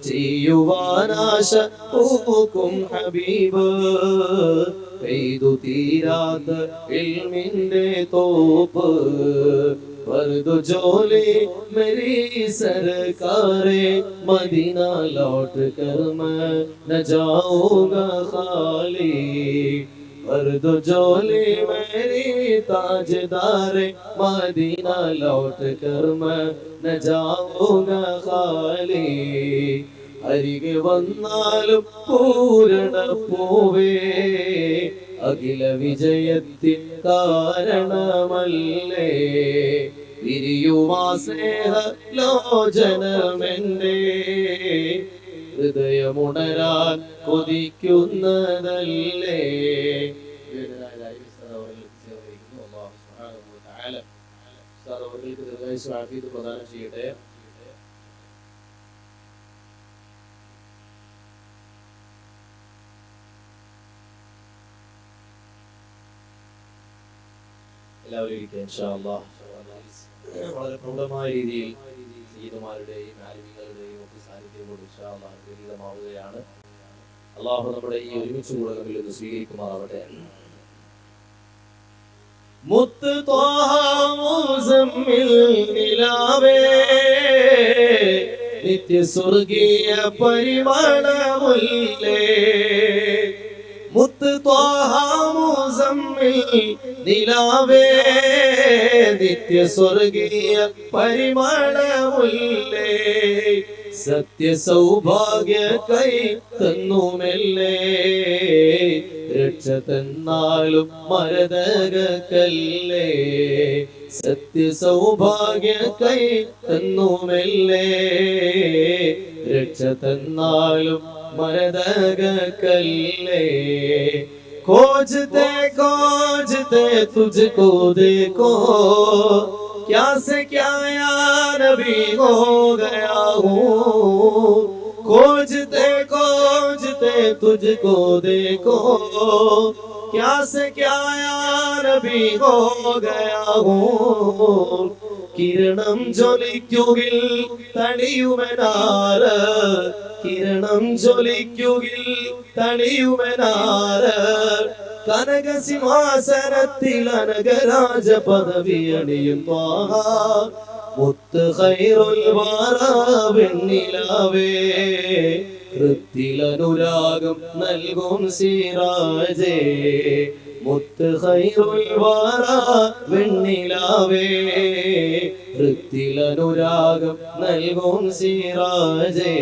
ചെയ്യുവാനാശ പൂക്കും ഹബീബ്, പെയ്തു തീരാത്ത ഇൽമിന്റെ തോപ്പ്. वर्दो जोले मेरी सरकारे, मदीना लौट कर मैं न जाऊंगा खाली. वर्दो जोले मेरी ताजदारे, मदीना लौट कर मैं न जाऊंगा खाली. അരികെ വന്നാലും പൂരണ പൂവേ, അഖില വിജയത്തിൻ കാരണമല്ലേ. വിരിയുമാ സ്നേഹ ലോചനമെന്റെ, ഹൃദയമുണരാൻ കൊതിക്കുന്നതല്ലേ. പ്രദാനം ചെയ്യട്ടെ. എല്ലാവരും ഇരിക്കുക ഇൻഷാ അല്ലാഹ്. വളരെ പ്രൗഢമായ രീതിയിൽ സയ്യിദുമാരുടെയും ആലിമീങ്ങളുടെയും ഒക്കെ സാന്നിധ്യത്തോട് ഇൻഷാ അല്ലാഹ് ഗരീതമാവുകയാണ്. അല്ലാഹു നമ്മുടെ ഈ ഒരുമിച്ച് കൂടലിൽ നിന്ന് സ്വീകരിക്കുമാറാവട്ടെ. മുത്ത് ത്വാഹ മുസമ്മിൽ നിലാവേ, നിത്യ സ്വർഗീയ പരിമളമുല്ലേ. മുത്ത് ത്വാഹ മുസമ്മിൽ നിലാവേ, നിത്യ സ്വർഗീയ പരിമളമുല്ലേ. സത്യ സൗഭാഗ്യ കൈ തന്നുമെല്ലേ, രക്ഷ തന്നാലും മരതകല്ലേ. സത്യ സൗഭാഗ്യ കൈ തന്നുമെല്ലേ, രക്ഷ തന്നാലും മരതകല്ലേ. खोजते खोजते तुझको देखो, क्या से क्या यार भी हो गया हूँ. खोजते खोजते तुझको देखो, क्या से क्या यार भी हो गया हूँ. കിരണം ജ്വലിക്കുകിൽ തണിയുമെനാര, കിരണം ജ്വലിക്കുകിൽ തണിയുമെനാര. കനക സിംഹാസനത്തിൽ അനഗരാജ പദവി അണിയും ത്വാഹ, മുത്ത് ഖൈറുൽ വറ വെണ്ണിലാവേ. കൃത്തിലനുരാഗം നൽകും സിറാജേ, മുത്ത് ഖൈറുൽ വറ വെണ്ണിലാവേ. കൃത്തിലനുരാഗം നൽകും സിറാജേ.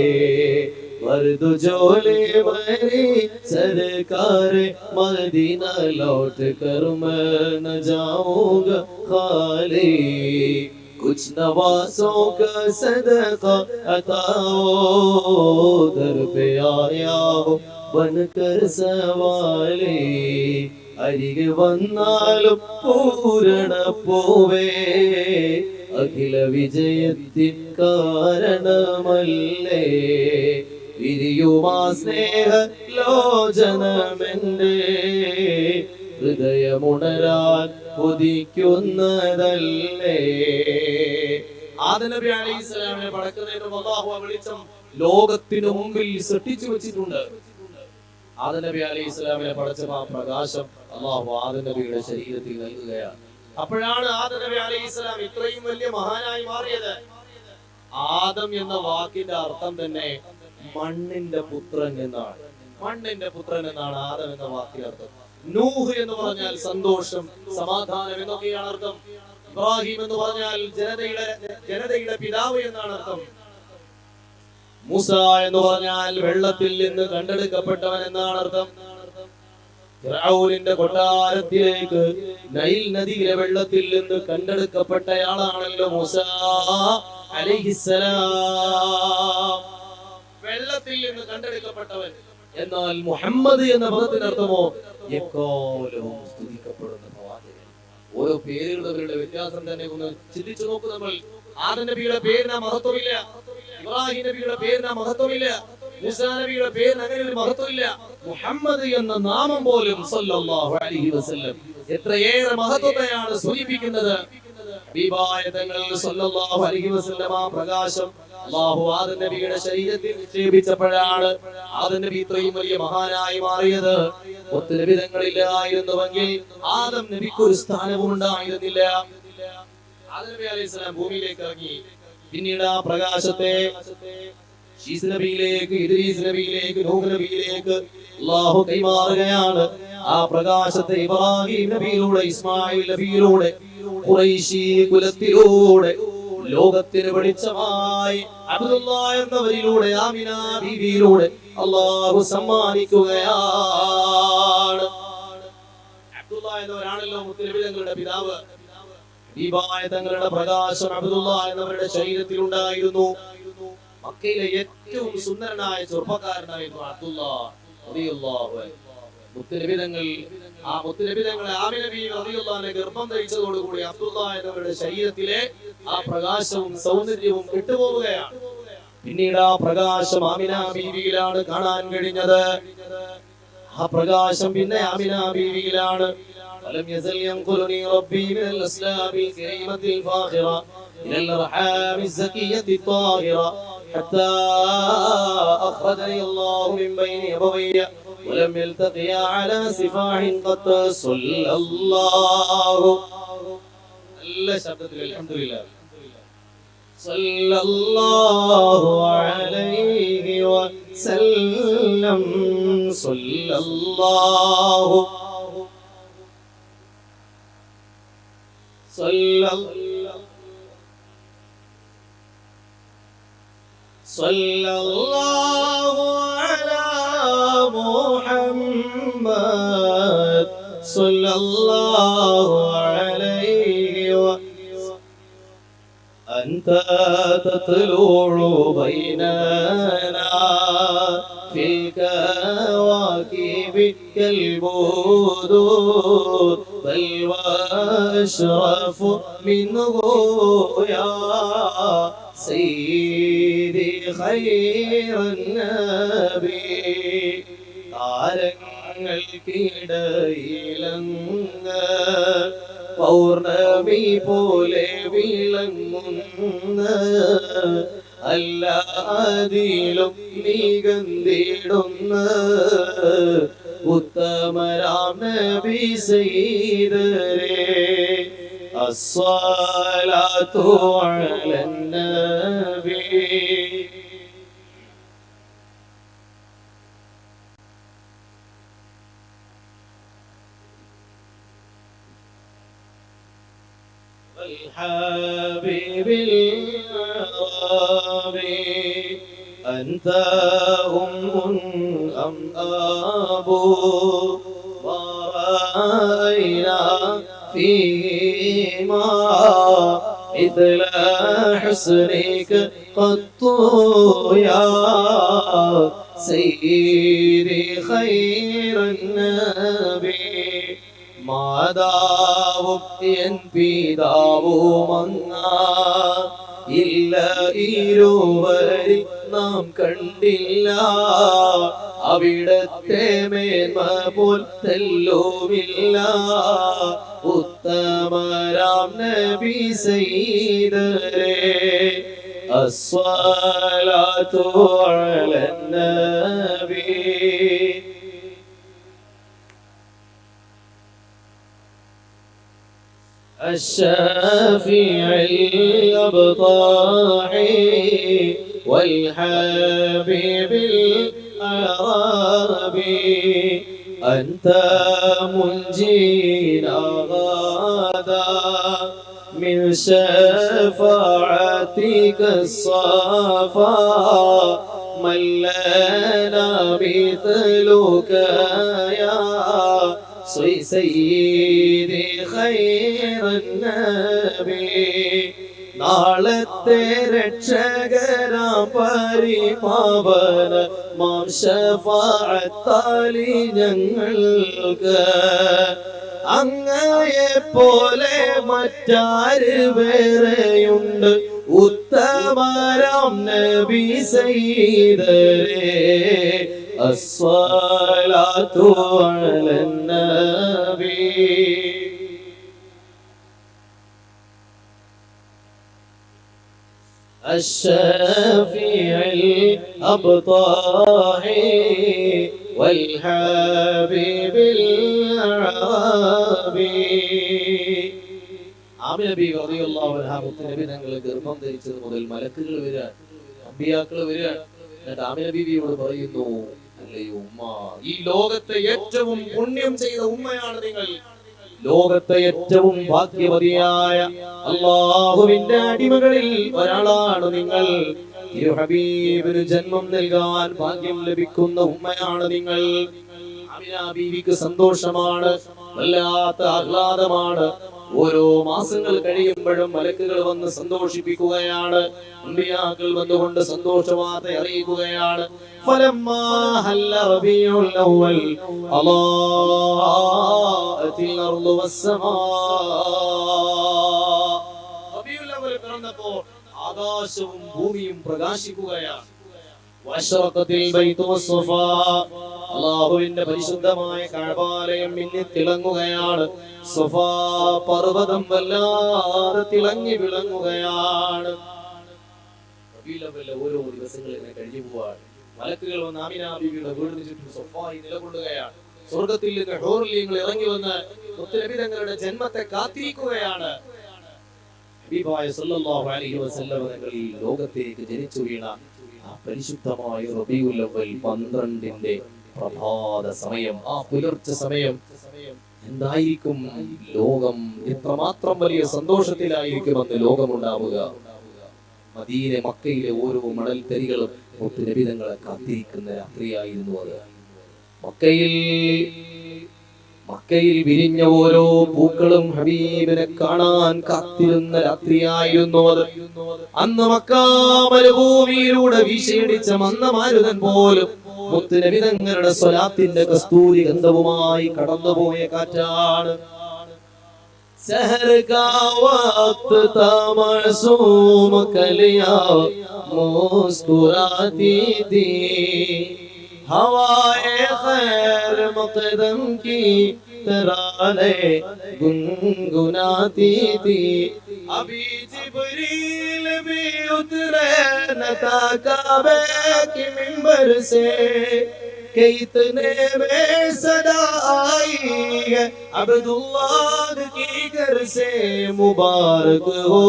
वर्दो जोले मेरी सरकार, मदीना लौट कर मैं न जाऊंगा खाली. कुछ नवासों का सदका अताओ, दर पे आया हो बनकर सवाली. അരികെ വന്നാലും പൂരണ പൂവേ, അഖില വിജയത്തിൻ കാരണമല്ലേ വിരിയുമാ സ്നേഹ ലോചനമെന്റെ ഹൃദയമുണരാൻ കൊതിക്കുന്നതല്ലേ. ആദം നബി അലൈഹിസ്സലാമിനെ പടക്കുന്നതിന് അല്ലാഹു ആ വെളിച്ചം ലോകത്തിനു മുമ്പിൽ സൃഷ്ടിച്ചു വെച്ചിട്ടുണ്ട്. ആദം നബി അലൈഹിസ്സലാമിനെ പടച്ച ആ പ്രകാശം അല്ലാഹു ആദം നബിയുടെ ശരീരത്തിൽ നൽകുകയാണ്. അപ്പോഴാണ് ആദം നബി അലൈഹിസ്സലാം ഇത്രയും വലിയ മഹാനായി മാറിയത്. ആദം എന്ന വാക്കിന്റെ അർത്ഥം തന്നെ മണ്ണിന്റെ പുത്രൻ എന്നാണ്. മണ്ണിന്റെ പുത്രൻ എന്നാണ് ആദം എന്ന വാക്കിന്റെ അർത്ഥം. നൂഹ് എന്ന് പറഞ്ഞാൽ സന്തോഷം, സമാധാനം എന്നൊക്കെയാണ് അർത്ഥം. ഇബ്രാഹിം എന്ന് പറഞ്ഞാൽ ജനതയുടെ പിതാവ് എന്നാണ് അർത്ഥം. മൂസ എന്ന് പറഞ്ഞാൽ വെള്ളത്തിൽ നിന്ന് കണ്ടെടുക്കപ്പെട്ടവൻ എന്നാണ് അർത്ഥം. ഫിർഔനിന്റെ കൊട്ടാരത്തിലേക്ക് നൈൽ നദിയിലെ വെള്ളത്തിൽ നിന്ന് കണ്ടെടുക്കപ്പെട്ടയാളാണല്ലോ മൂസ അലൈഹിസ്സലാം. വെള്ളത്തിൽ നിന്ന് കണ്ടെടുക്കപ്പെട്ടവൻ. എന്നാൽ മുഹമ്മദ് എന്ന പദത്തിനർത്ഥമോ എക്കാലവും സ്തുതിക്കപ്പെടുന്ന പ്രവാചകൻ. ഓരോ പേരുകളുടെ വ്യത്യാസം തന്നെ ഒന്ന് ചിന്തിച്ചു നോക്കൂ. നമ്മൾ ആദം നബിയുടെ പേരിന് മഹത്വമില്ല, ഇബ്രാഹിം നബിയുടെ പേരിന് മഹത്വമില്ല, മൂസാ നബിയുടെ പേരിന് അങ്ങനെ ഒരു മഹത്വമില്ല. മുഹമ്മദ് എന്ന നാമം പോലും സല്ലല്ലാഹു അലൈഹി വസല്ലം എത്രയേറെ മഹത്വത്തെയാണ് സൂചിപ്പിക്കുന്നത്. ഹബീബായ തങ്ങൾ സല്ലല്ലാഹു അലൈഹി വസല്ലം ആ പ്രകാശം അല്ലാഹു ആദം നബിയുടെ ശരീരത്തിൽ നിക്ഷേപിച്ചപ്പോഴാണ് ആദം നബി ഇത്രയും വലിയ മഹാനായി മാറിയത്. ഒത്ത് നബി തങ്ങളില്ലായിരുന്നുവെങ്കിൽ ആദം നബിക്ക് ഒരു സ്ഥാനവും ഉണ്ടായിരുന്നില്ല. ആദം നബി അലൈഹിസ്സലാം ഭൂമിയിലേക്ക് ഇറങ്ങി. പിന്നീട് ആ പ്രകാശത്തെ ശീസ് നബിയിലേക്ക്, ഇദ്രീസ് നബിയിലേക്ക്, നൂഹ് നബിയിലേക്ക് അല്ലാഹു കൈമാറുകയാണ്. ആ പ്രകാശത്തെ ഇബ്രാഹിം നബിയിലൂടെ, ഇസ്മായിൽ നബിയിലൂടെ, ഖുറൈശി കുലത്തിലൂടെ ലോകത്തിന് വെളിച്ചമായി അബ്ദുല്ലാഹ് എന്നവരിലൂടെ, ആമിന ബീവിയിലൂടെ അല്ലാഹു സമ്മാനിക്കുകയാണ്. അബ്ദുല്ലാഹ് എന്നവരാണല്ലോ മുത്തുനബി തങ്ങളുടെ പിതാവ്. ഹബീബായ തങ്ങളുടെ പ്രകാശം അബ്ദുല്ലാഹ് എന്നവരുടെ ശരീരത്തിൽ ഉണ്ടായിരുന്നു. മക്കയിലെ ഏറ്റവും സുന്ദരനായ ചെറുപ്പക്കാരനായിരുന്നു അബ്ദുല്ലാഹ് റളിയല്ലാഹു അൻഹു. മുത്തുനബി തങ്ങൾ ആ മുത്തുനബി തങ്ങളെ ആമിന ബീവി റളിയല്ലാഹു അൻഹ ഗർഭം ധരിച്ചതോടുകൂടി അബ്ദുല്ലാഹ് എന്നവരുടെ ശരീരത്തിലെ ആ പ്രകാശവും സൗന്ദര്യവും വിട്ടുപോവുകയാണ്. പിന്നീട് ആ പ്രകാശം ആമിന ബീവിയിലാണ് കാണാൻ കഴിഞ്ഞത്. ആ പ്രകാശം പിന്നെ ആമിന ബീവിയിലാണ്. ولم يزل ينقلني ربي من الأسلاب الكريمة الفاخرة إلى الأرحام الزكية الطاهرة حتى أخرجني الله من بين أبوي ولم يلتقيا على سفاح قد صلى الله الحمد لله صلى الله عليه وسلم صلى الله صلى الله على محمد صلى الله عليه وسلم. أنت تطلع بيننا في الكواكب كالبدور بل وأشرف منه يا سيدي خير النبي. താരങ്ങൾക്കിടയിലങ്ങ് പൗർണമി പോലെ വിളങ്ങുന്ന അല്ലാതിലും നികന്തിടുന്ന ഉത്തമരാം നബി സയ്യിദരേ അസ്സലാത്തു അലൻ നബി. الحبيب العربي أنت أم أبو ما رأينا فيهما مثل حسنك قط يا سيدي خير النبي. ما മാതാവും എൻ പിതാവുമങ്ങ ഇല്ല ഇരുവരിൽ നാം കണ്ടില്ല അവിടത്തെ മേന്മ പോൽ തെല്ലുമില്ല ഉത്തമരാം നബി സയ്യിദരേ അസ്സലാത്തു അലൻ നബി الشافع الأبطاحي والحبيب الأعرابي أنت منجينا غدا من شفاعتك الصفا من لنا مثلك يا سيدي خير النبي നാളത്തെ രക്ഷകരാം പരിപാവന മാം ശഫാഅത്താലി ഞങ്ങൾക്ക് അങ്ങയെ പോലെ മറ്റാര് വേറെയുണ്ട് ഉത്തമരാം നബി സയ്യിദരേ അസ്സലാത്തു അലൻ നബി الشافع الأبطاحي والحبيب الأعرابي ആമിന ബി റളിയല്ലാഹു അൻഹ മുത്തുനബി തങ്ങൾ ഗർഭം ധരിച്ചത് മുതൽ മലക്കുകൾ വരികയാണ് അമ്പിയാക്കൾ വരികയാണ് എന്നിട്ട് ആമിന ബീവിയോട് പറയുന്നു അല്ലയോ ഉമ്മ ഈ ലോകത്തെ ഏറ്റവും പുണ്യം ചെയ്ത ഉമ്മയാണ് നിങ്ങൾ ലോകത്തെ ഏറ്റവും ഭാഗ്യവതിയായ അല്ലാഹുവിന്റെ അടിമകളിൽ ഒരാളാണ് നിങ്ങൾ ഹബീബിന് ജന്മം നൽകാൻ ഭാഗ്യം ലഭിക്കുന്ന ഉമ്മയാണ് നിങ്ങൾ ആമിന ബീവിക്ക് സന്തോഷമാണ് വല്ലാത്ത ആഹ്ലാദമാണ് ഓരോ മാസങ്ങൾ കഴിയുമ്പോഴും മലക്കുകൾ വന്ന് സന്തോഷിപ്പിക്കുകയാണ് അമ്പിയാക്കൾ വന്നുകൊണ്ട് സന്തോഷവാർത്ത അറിയിക്കുകയാണ് ഫലമ്മാ ഹല്ല റബീഉൽ അവ്വൽ അളാഅത്തിൽ അർളു വസ്സമാ റബീഉൽ അവ്വൽ പിറന്നപ്പോൾ ആകാശവും ഭൂമിയും പ്രകാശിക്കുകയാണ് വശറഖത്തിൽ ബൈതു വസ്സഫാ അല്ലാഹുവിന്റെ പരിശുദ്ധമായ കഅബാലയം മിന്നി തിളങ്ങുകയാണ് സഫാ പർവതം വല്ലാതെ തിളങ്ങി വിളങ്ങുകയാണ് റബീഉൽ അവ്വൽ ഓരോ ദിവസങ്ങൾ ഇങ്ങനെ കഴിഞ്ഞു പോവാണ് മലക്കുകൾ വന്ന് ആമിന ബീവിയുടെ വീടിന് ചുറ്റും സഫായി നിലകൊള്ളുകയാണ് സ്വർഗ്ഗത്തിൽ നിന്ന് ഹൂറുൽ ഇറങ്ങി വന്ന് മുത്തുനബി തങ്ങളുടെ ജന്മത്തെ കാത്തിരിക്കുകയാണ് ഹബീബായ സല്ലല്ലാഹു അലൈഹി വസല്ലം തങ്ങൾ ഈ ലോകത്തേക്ക് ജനിച്ചു വീണ ആ പരിശുദ്ധമായ റബീഉൽ അവ്വൽ 12ന്റെ പ്രഭാത സമയം ആ പുലർച്ച സമയം എന്തായിരിക്കും ലോകം എത്രമാത്രം വലിയ സന്തോഷത്തിലായിരിക്കുമെന്ന് ലോകമുണ്ടാവുക മദീന മക്കയിലെ ഓരോ മണൽ തരികളും മുത്തുനബി തങ്ങളെ കാത്തിരിക്കുന്ന രാത്രിയായിരുന്നു അത് മക്കയിൽ വിരിഞ്ഞ ഓരോ പൂക്കളും ഹബീബിനെ കാണാൻ കാത്തിരുന്ന രാത്രിയായിരുന്നു അത് അന്ന് മക്കാ മരുഭൂമിയിലൂടെ വീശിയടിച്ച മന്ദമാരുതൻ പോലും മുത്തുനബി തങ്ങളുടെ സ്വലാത്തിന്റെ കസ്തൂരി ഗന്ധവുമായി കടന്നുപോയ കാറ്റാണ് सहर का वक्त था मासूम कलियां मुस्कुराती थी हवाए खैर मकदम की तराने गुनगुनाती थी अभी जिब्रील भी उतरे न था काबे की मिंबर से कि इतने में सदा आई है अब्दुल्लाह की घर से मुबारक हो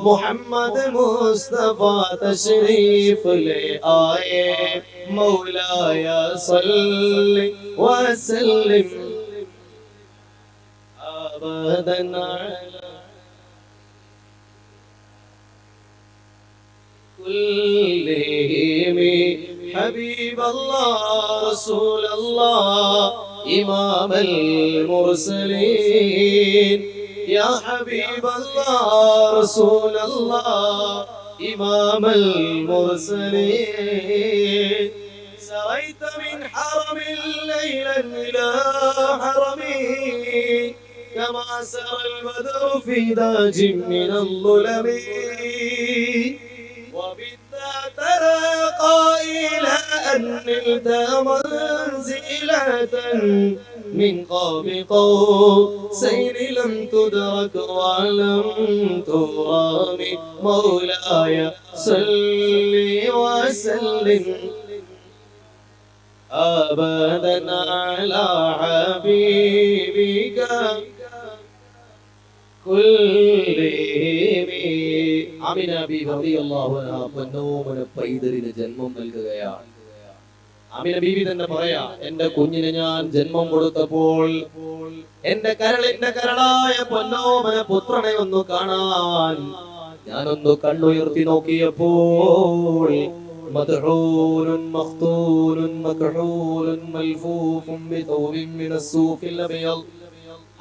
मोहम्मद मुस्तफा तशरीफ ले आए मौलाया सल्ली व सल्लिम अबदन अला कुल्लिहिम حبيب الله رسول الله إمام المرسلين يا حبيب الله رسول الله إمام المرسلين سريت من حرم ليلا إلى حرمي كما سرى البدر في داج من الظلم وبالذا ترى قائلا أن نلت منزلة من قاب قوسين لم تدرك ولم ترام مولاي صل وسلم أبدا على حبيبك ആമിന ബീവി റളിയല്ലാഹു അൻഹാ പൊന്നോമന പൈതലിന് ജന്മം നൽകുകയാണ്. ആമിന ബീവി തന്നെ പറയാ, എന്റെ കുഞ്ഞിന് ഞാൻ ജന്മം കൊടുത്തപ്പോൾ എന്റെ കരളിന്റെ കരളായ പൊന്നോമന പുത്രനെ ഒന്ന് കാണാൻ ഞാനൊന്ന് കണ്ണുയർത്തി നോക്കിയപ്പോൾ മദ്ഊനുൻ മഖ്തൂനുൻ മക്ഹൂലുൻ മൽഫൂഫുൻ ബിതൗബിൻ മിനസ്സൂഫിൽ അബയൽ,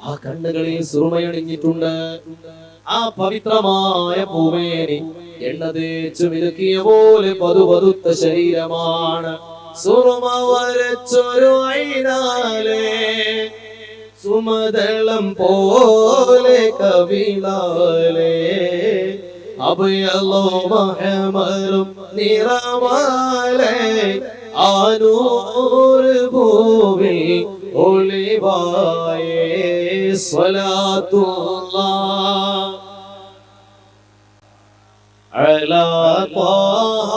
ആ കണ്ണുകളിൽ സുറുമയണിഞ്ഞിട്ടുണ്ട്. ആ പവിത്രമായ പൂമേനി എണ്ണ തേച്ചു മിനുക്കിയ പോലെ പതുപതുത്ത ശരീരമാണ്. സുറുമ വരച്ചൊരു ഐനാലെ സുമദളം പോലെ കവിളാലെ അബയലോ മഹമറും നിറമാലെ ആനൂർ ഭൂവിൽ ഒളിവായേ സ്വലാത്തുല്ലാഹ് അലാ ത്വാഹ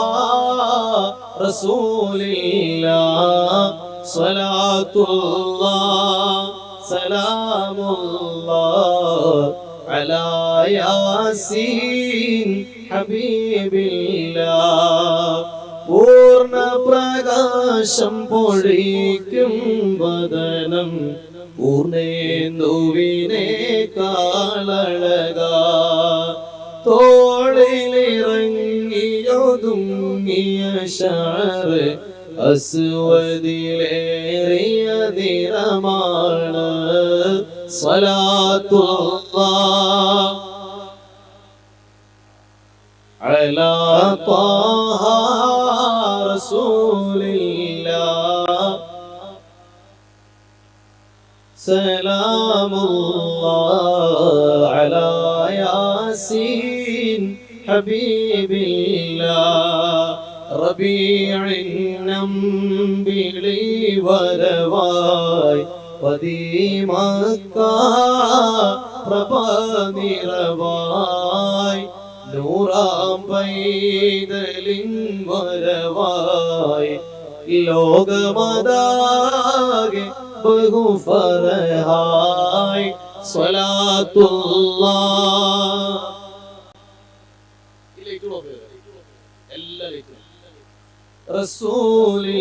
റസൂലില്ലാഹ് സ്വലാത്തുല്ലാഹ് സലാമുല്ലാഹ് അലാ യാസീൻ ഹബീബില്ലാഹ്. പൂർണ്ണ പ്രകാശം പൊഴിക്കും വദനം പൂർണ്ണേന്ദുവിനെ കാളഴക, തോളിലിറങ്ങിയൊതുങ്ങിയ ഷഅറ് അസ്വദിലേറിയ നിറമാണ്. സ്വലാത്തുല്ലാഹ് അലാ ത്വാഹ റസൂലില്ലാഹ് സലാമുല്ലാഹ് അലാ യാസീൻ ഹബീബില്ലാഹ്. റബീഇൻ അംബിളി വരവായി പതിമക്ക പ്രഭനിറവായി നൂറാം പൈതലിൻ വരവായി ലോകമതാകെ ബഹുഫറഹായി. സ്വലാത്തുല്ലാഹ്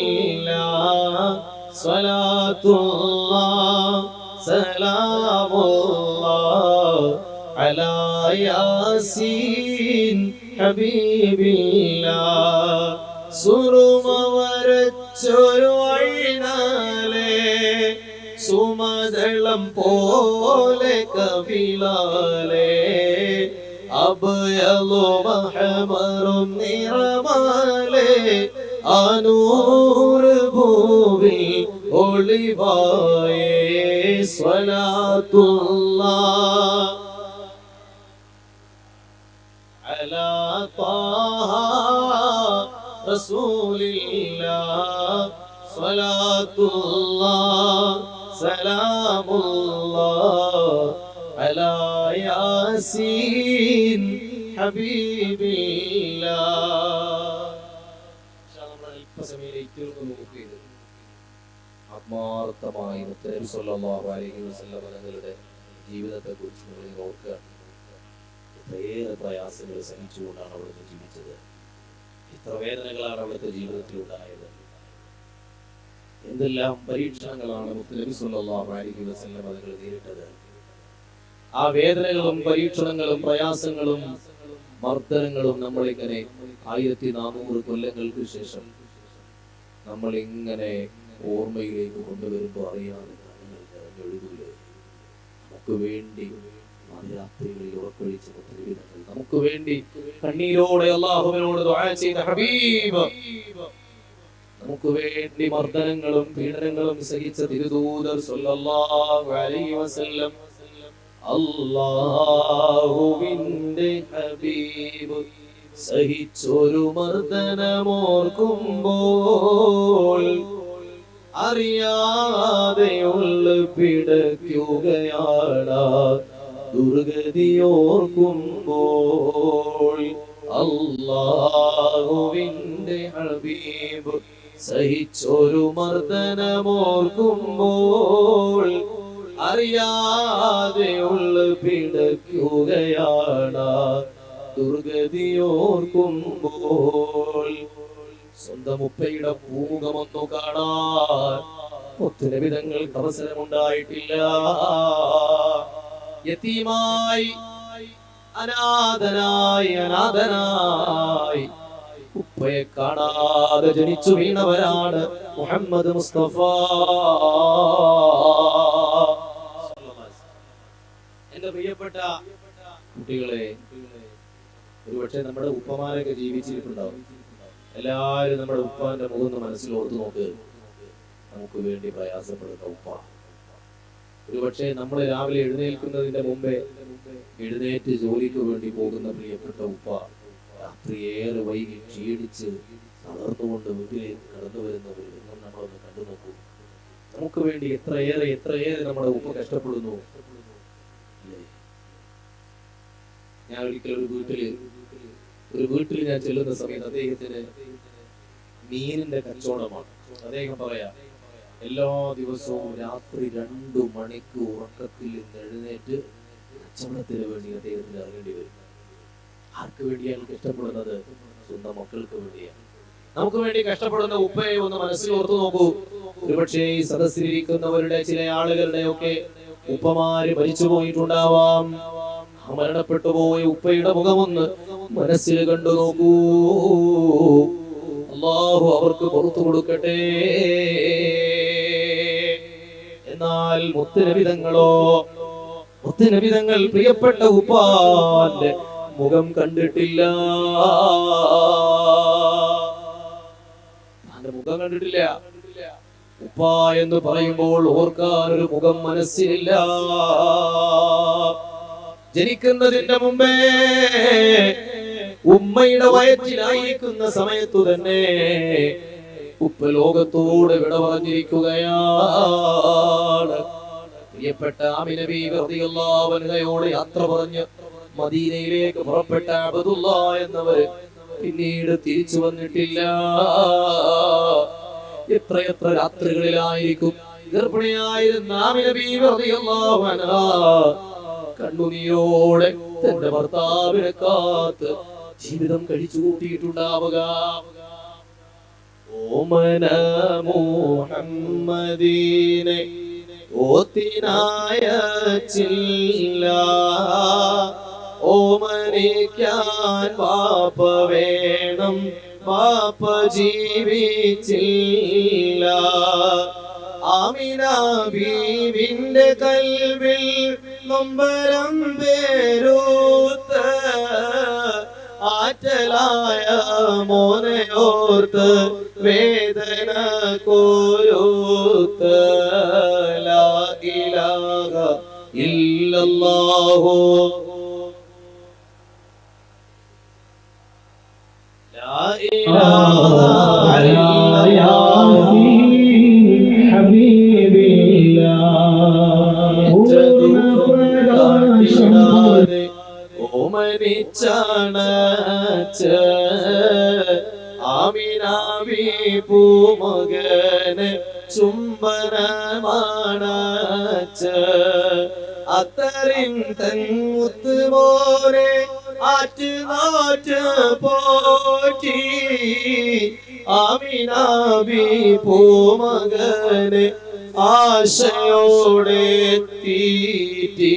റസൂലില്ലാഹ് സ്വലാത്തുല്ലാഹ് സലാമുല്ലാഹ് അലാ യാസീൻ ഹബീബില്ലാഹ്. സുറുമ വരച്ചൊരു ഐനാലെ സുമദളം പോലെ കവിളാലെ അബയലു മഹമറും നിറമാലെ ആനൂർ ഭൂവിൽ ഒളിവായേ സ്വലാത്തുല്ലാഹ് അലാ ത്വാഹ റസൂലില്ലാഹ് സ്വലാത്തുല്ലാഹ് സലാമുല്ലാഹ് അലാ യാസീൻ ഹബീബില്ലാഹ്. ആത്മാർത്ഥമായി മുത്തനബി സല്ലല്ലാഹു അലൈഹി വസല്ലം തങ്ങളുടെ ജീവിതത്തെ കുറിച്ച് നിങ്ങൾ ഓർക്കുക. എത്രയേറെ പ്രയാസങ്ങൾ സഹിച്ചുകൊണ്ടാണ് അവിടുന്ന് ജീവിച്ചത്, എത്ര വേദനകളാണ് അവിടുത്തെ ജീവിതത്തിൽ ഉണ്ടായത്, എന്തെല്ലാം പരീക്ഷണങ്ങളാണ് മുത്തനബി സല്ലല്ലാഹു അലൈഹി വസല്ലം തങ്ങൾ നേരിട്ടത്. ആ വേദനകളും പരീക്ഷണങ്ങളും പ്രയാസങ്ങളും മർദ്ദനങ്ങളും നമ്മളിങ്ങനെ 1400 കൊല്ലങ്ങൾക്ക് ശേഷം നമ്മളിങ്ങനെ ഓർമ്മയിലേക്ക് കൊണ്ടുവരുമ്പോൾ അറിയാതെ എഴുതൂലേ. നമുക്ക് വേണ്ടി രാത്രികളിൽ ഉറക്കൊഴിച്ച മുത്തനബിതങ്ങൾ, നമുക്ക് വേണ്ടി കണ്ണീരോടെ അല്ലാഹുവിനോട് ദുആ ചെയ്ത ഹബീബ്, നമുക്ക് വേണ്ടി മർദ്ദനങ്ങളും പീഡനങ്ങളും സഹിച്ച തിരുദൂതർ സല്ലല്ലാഹു അലൈഹി വസല്ലം, അല്ലാഹുവിന്റെ ഹബീബ് സഹിച്ചൊരു മർദ്ദനമോർക്കുമ്പോൾ അറിയാതെ ഉള്ളു പിടയ്ക്കുകയാണ് ദുർഗതിയോർക്കുമ്പോൾ. അല്ലാഹുവിന്റെ ഹബീബ് സഹിച്ചൊരു മർദ്ദനമോർക്കുമ്പോൾ അറിയാതെ ഉള്ളു പിടയ്ക്കുകയാണ് ദുർഗതിയോർക്കുമ്പോൾ. സ്വന്തം ഉപ്പയുടെ പൂമുഖമൊന്നു കാണാൻ ഒത്തിരി തങ്ങൾക്ക് അവസരമുണ്ടായിട്ടില്ല. യതീമായി അനാഥനായി ഉപ്പയെ കാണാതെ ജനിച്ചു വീണവരാണ് മുഹമ്മദ് മുസ്തഫ. എന്റെ പ്രിയപ്പെട്ട കുട്ടികളെ, ഒരുപക്ഷെ നമ്മുടെ ഉപ്പമാരൊക്കെ ജീവിച്ചിട്ടുണ്ടാവും. എല്ലാവരും നമ്മുടെ ഉപ്പാന്റെ മുഖം മനസ്സിൽ ഓർത്തു നോക്ക്. നമുക്ക് വേണ്ടി പ്രയാസപ്പെടുന്ന ഉപ്പ. ഒരുപക്ഷെ നമ്മൾ രാവിലെ എഴുന്നേൽക്കുന്നതിന്റെ മുമ്പേ എഴുന്നേറ്റ് ജോലിക്ക് വേണ്ടി പോകുന്ന പ്രിയപ്പെട്ട ഉപ്പ രാത്രി ഏറെ വൈകി ക്ഷീണിച്ച് തളർന്നുകൊണ്ട് വീട്ടിലേക്ക് കടന്നു വരുന്നവർ നമ്മളൊന്ന് കണ്ടു നോക്കൂ. നമുക്ക് വേണ്ടി എത്രയേറെ നമ്മുടെ ഉപ്പ കഷ്ടപ്പെടുന്നു. ഞാൻ ഒരിക്കൽ ഒരു വീട്ടിൽ ഞാൻ ചെല്ലുന്ന സമയത്ത് അദ്ദേഹത്തിന് മീനിന്റെ കച്ചവടമാണ്. അദ്ദേഹം പറയാ, എല്ലാ ദിവസവും രാത്രി 2 മണിക്ക് ഉറക്കത്തിൽ നിന്ന് എഴുന്നേറ്റ് കച്ചവടത്തിന് വേണ്ടി അദ്ദേഹത്തിന് ഇറങ്ങേണ്ടി വരും. ആർക്ക് വേണ്ടിയാണ് കഷ്ടപ്പെടുന്നത്? സ്വന്തം മക്കൾക്ക് വേണ്ടിയാണ്. നമുക്ക് വേണ്ടി കഷ്ടപ്പെടുന്ന ഉപ്പയെ ഒന്ന് മനസ്സിൽ ഓർത്തു നോക്കൂ. ഒരുപക്ഷെ ഈ സദസ്സിലിരിക്കുന്നവരുടെ ചില ആളുകളുടെ ഒക്കെ ഉപ്പമാര് മരിച്ചു പോയിട്ടുണ്ടാവാം. മരണപ്പെട്ടു പോയ ഉപ്പയുടെ മുഖമൊന്ന് മനസ്സിൽ കണ്ടു നോക്കൂ. അല്ലാഹു അവർക്ക് പുറത്തു കൊടുക്കട്ടെ. എന്നാൽ മുത്തുനബി തങ്ങൾ പ്രിയപ്പെട്ട ഉപ്പാന്റെ മുഖം കണ്ടിട്ടില്ല. മുഖം കണ്ടിട്ടില്ല. ഉപ്പ എന്ന് പറയുമ്പോൾ ഓർക്കാൻ ഒരു മുഖം മനസ്സിലില്ല. ജനിക്കുന്നതിന്റെ മുമ്പേ ഉമ്മയുടെ വയറ്റിലായിരിക്കുന്ന സമയത്തു തന്നെ ഉപ്പ ലോകത്തോട് വിട പറഞ്ഞിരിക്കുകയാണ്. പ്രിയപ്പെട്ട ആമിന ബീവി റളിയല്ലാഹു അൻഹയോട് യാത്ര പറഞ്ഞ് മദീനയിലേക്ക് പുറപ്പെട്ട അബ്ദുല്ലാഹ് എന്നവര് പിന്നീട് തിരിച്ചു വന്നിട്ടില്ല. എത്ര രാത്രികളിലായിരിക്കും ഗർഭിണിയായിരുന്ന ആമിന ബീവി റളിയല്ലാഹു അൻഹ കണ്ണുനീരോടെ തന്റെ ഭർത്താവിനെ കാത്ത് ജീവിതം കഴിച്ചു കൂട്ടിയിട്ടുണ്ടാവുക. ഓമന മുഹമ്മദീനെ ഓത്തിനായച്ചില്ല, ഓമനിക്കാൻ പാപ്പ വേണം, പാപ്പ ജീവിച്ചില്ല. ആമിന ബീവിന്റെ കൽവിൽ നൊമ്പരം വേരൂത്ത്, ആറ്റലായ മോനയോർത്ത് വേദന കോരൂത്ത്. ലാ ഇലാഹ ഇല്ലല്ലാഹു ലാ ഇലാഹ ഇല്ലല്ലാഹു ഓമനിച്ചണച്ച് ആമിനാവി പൂമകന് ചുംബനമാണച്ച്. അത്തറിൻ തൻമുത്തുമോനെ ആറ്റുനാറ്റ് പോറ്റി ആമിനാവി പൂമകന് ആശയോടെ തീറ്റി.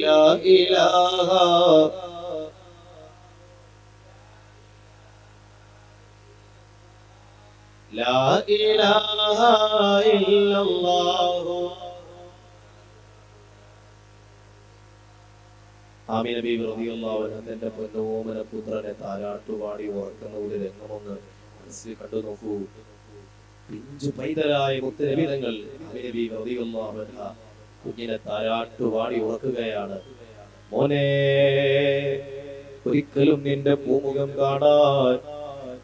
ലാ ഇലാഹ ലാ ഇലാഹ ഇല്ലല്ലാഹു. ആമിന ബീവി റളിയല്ലാഹു അൻഹ തന്റെ പൊന്നോമന പുത്രനെ താരാട്ടുപാടി ഉറക്കുന്ന ഒരു രംഗമൊന്ന് മനസ്സിൽ കണ്ടു നോക്കൂ. പിഞ്ചു പൈതലായ മുത്തുനബി തങ്ങൾ ആമിന ബീവി റളിയല്ലാഹു അൻഹ കുഞ്ഞിനെ താരാട്ടുപാടി ഉറക്കുകയാണ്. മോനെ, ഒരിക്കലും നിന്റെ പൂമുഖം കാണാൻ,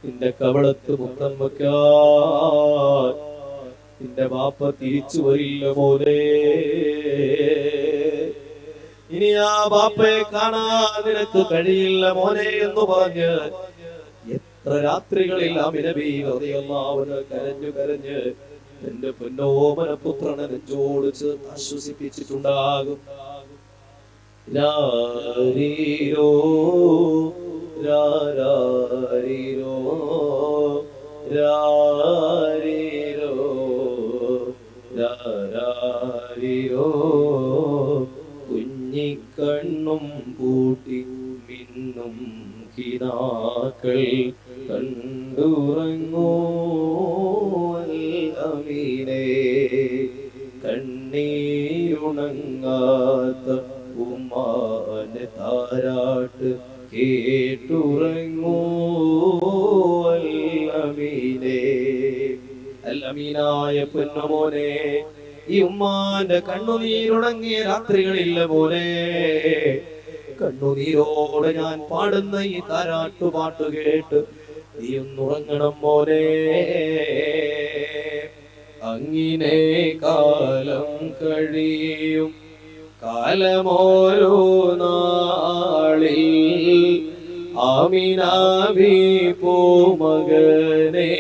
നിന്റെ കവളത്ത് മുത്തം വെക്കാൻ നിന്റെ ബാപ്പ തിരിച്ചു വരില്ല മോനെ. ഇനി ആ ബാപ്പയെ കാണാൻ നിനക്ക് കഴിയില്ല മോനെ എന്ന് പറഞ്ഞ് എത്ര രാത്രികളിൽ ആമിന ബീവി റളിയല്ലാഹു അൻഹ കരഞ്ഞു കരഞ്ഞ് എന്റെ പൊന്നോമന പുത്രനെ നെഞ്ചോട് ചേർത്ത് ആശ്വസിപ്പിച്ചിട്ടുണ്ടാകും. രാരീരോ രാരീരോ രാരീരോ രാരീരോ കുഞ്ഞിക്കണ്ണും പൂട്ടി മിന്നും കിനാക്കൾ കണ്ടുറങ്ങൂ അമീനേ. കണ്ണീരുണങ്ങാത്ത ഉമ്മാന്റെ താരാട്ട് കേട്ടുറങ്ങൂ അമീനേ. അമീനായ പൊന്നുമോനെ, ഈ ഉമ്മാന്റെ കണ്ണുനീരുണങ്ങിയ രാത്രികളില്ല പോലെ കണ്ണുനീരോടെ ഞാൻ പാടുന്ന ഈ താരാട്ടുപാട്ട് കേട്ട് നീ ഒന്നുറങ്ങണം മോനെ. അങ്ങിനെ കാലം കഴിയും കാലമോരോ നാളിൽ ആമിന ബീവി പൂമകനെ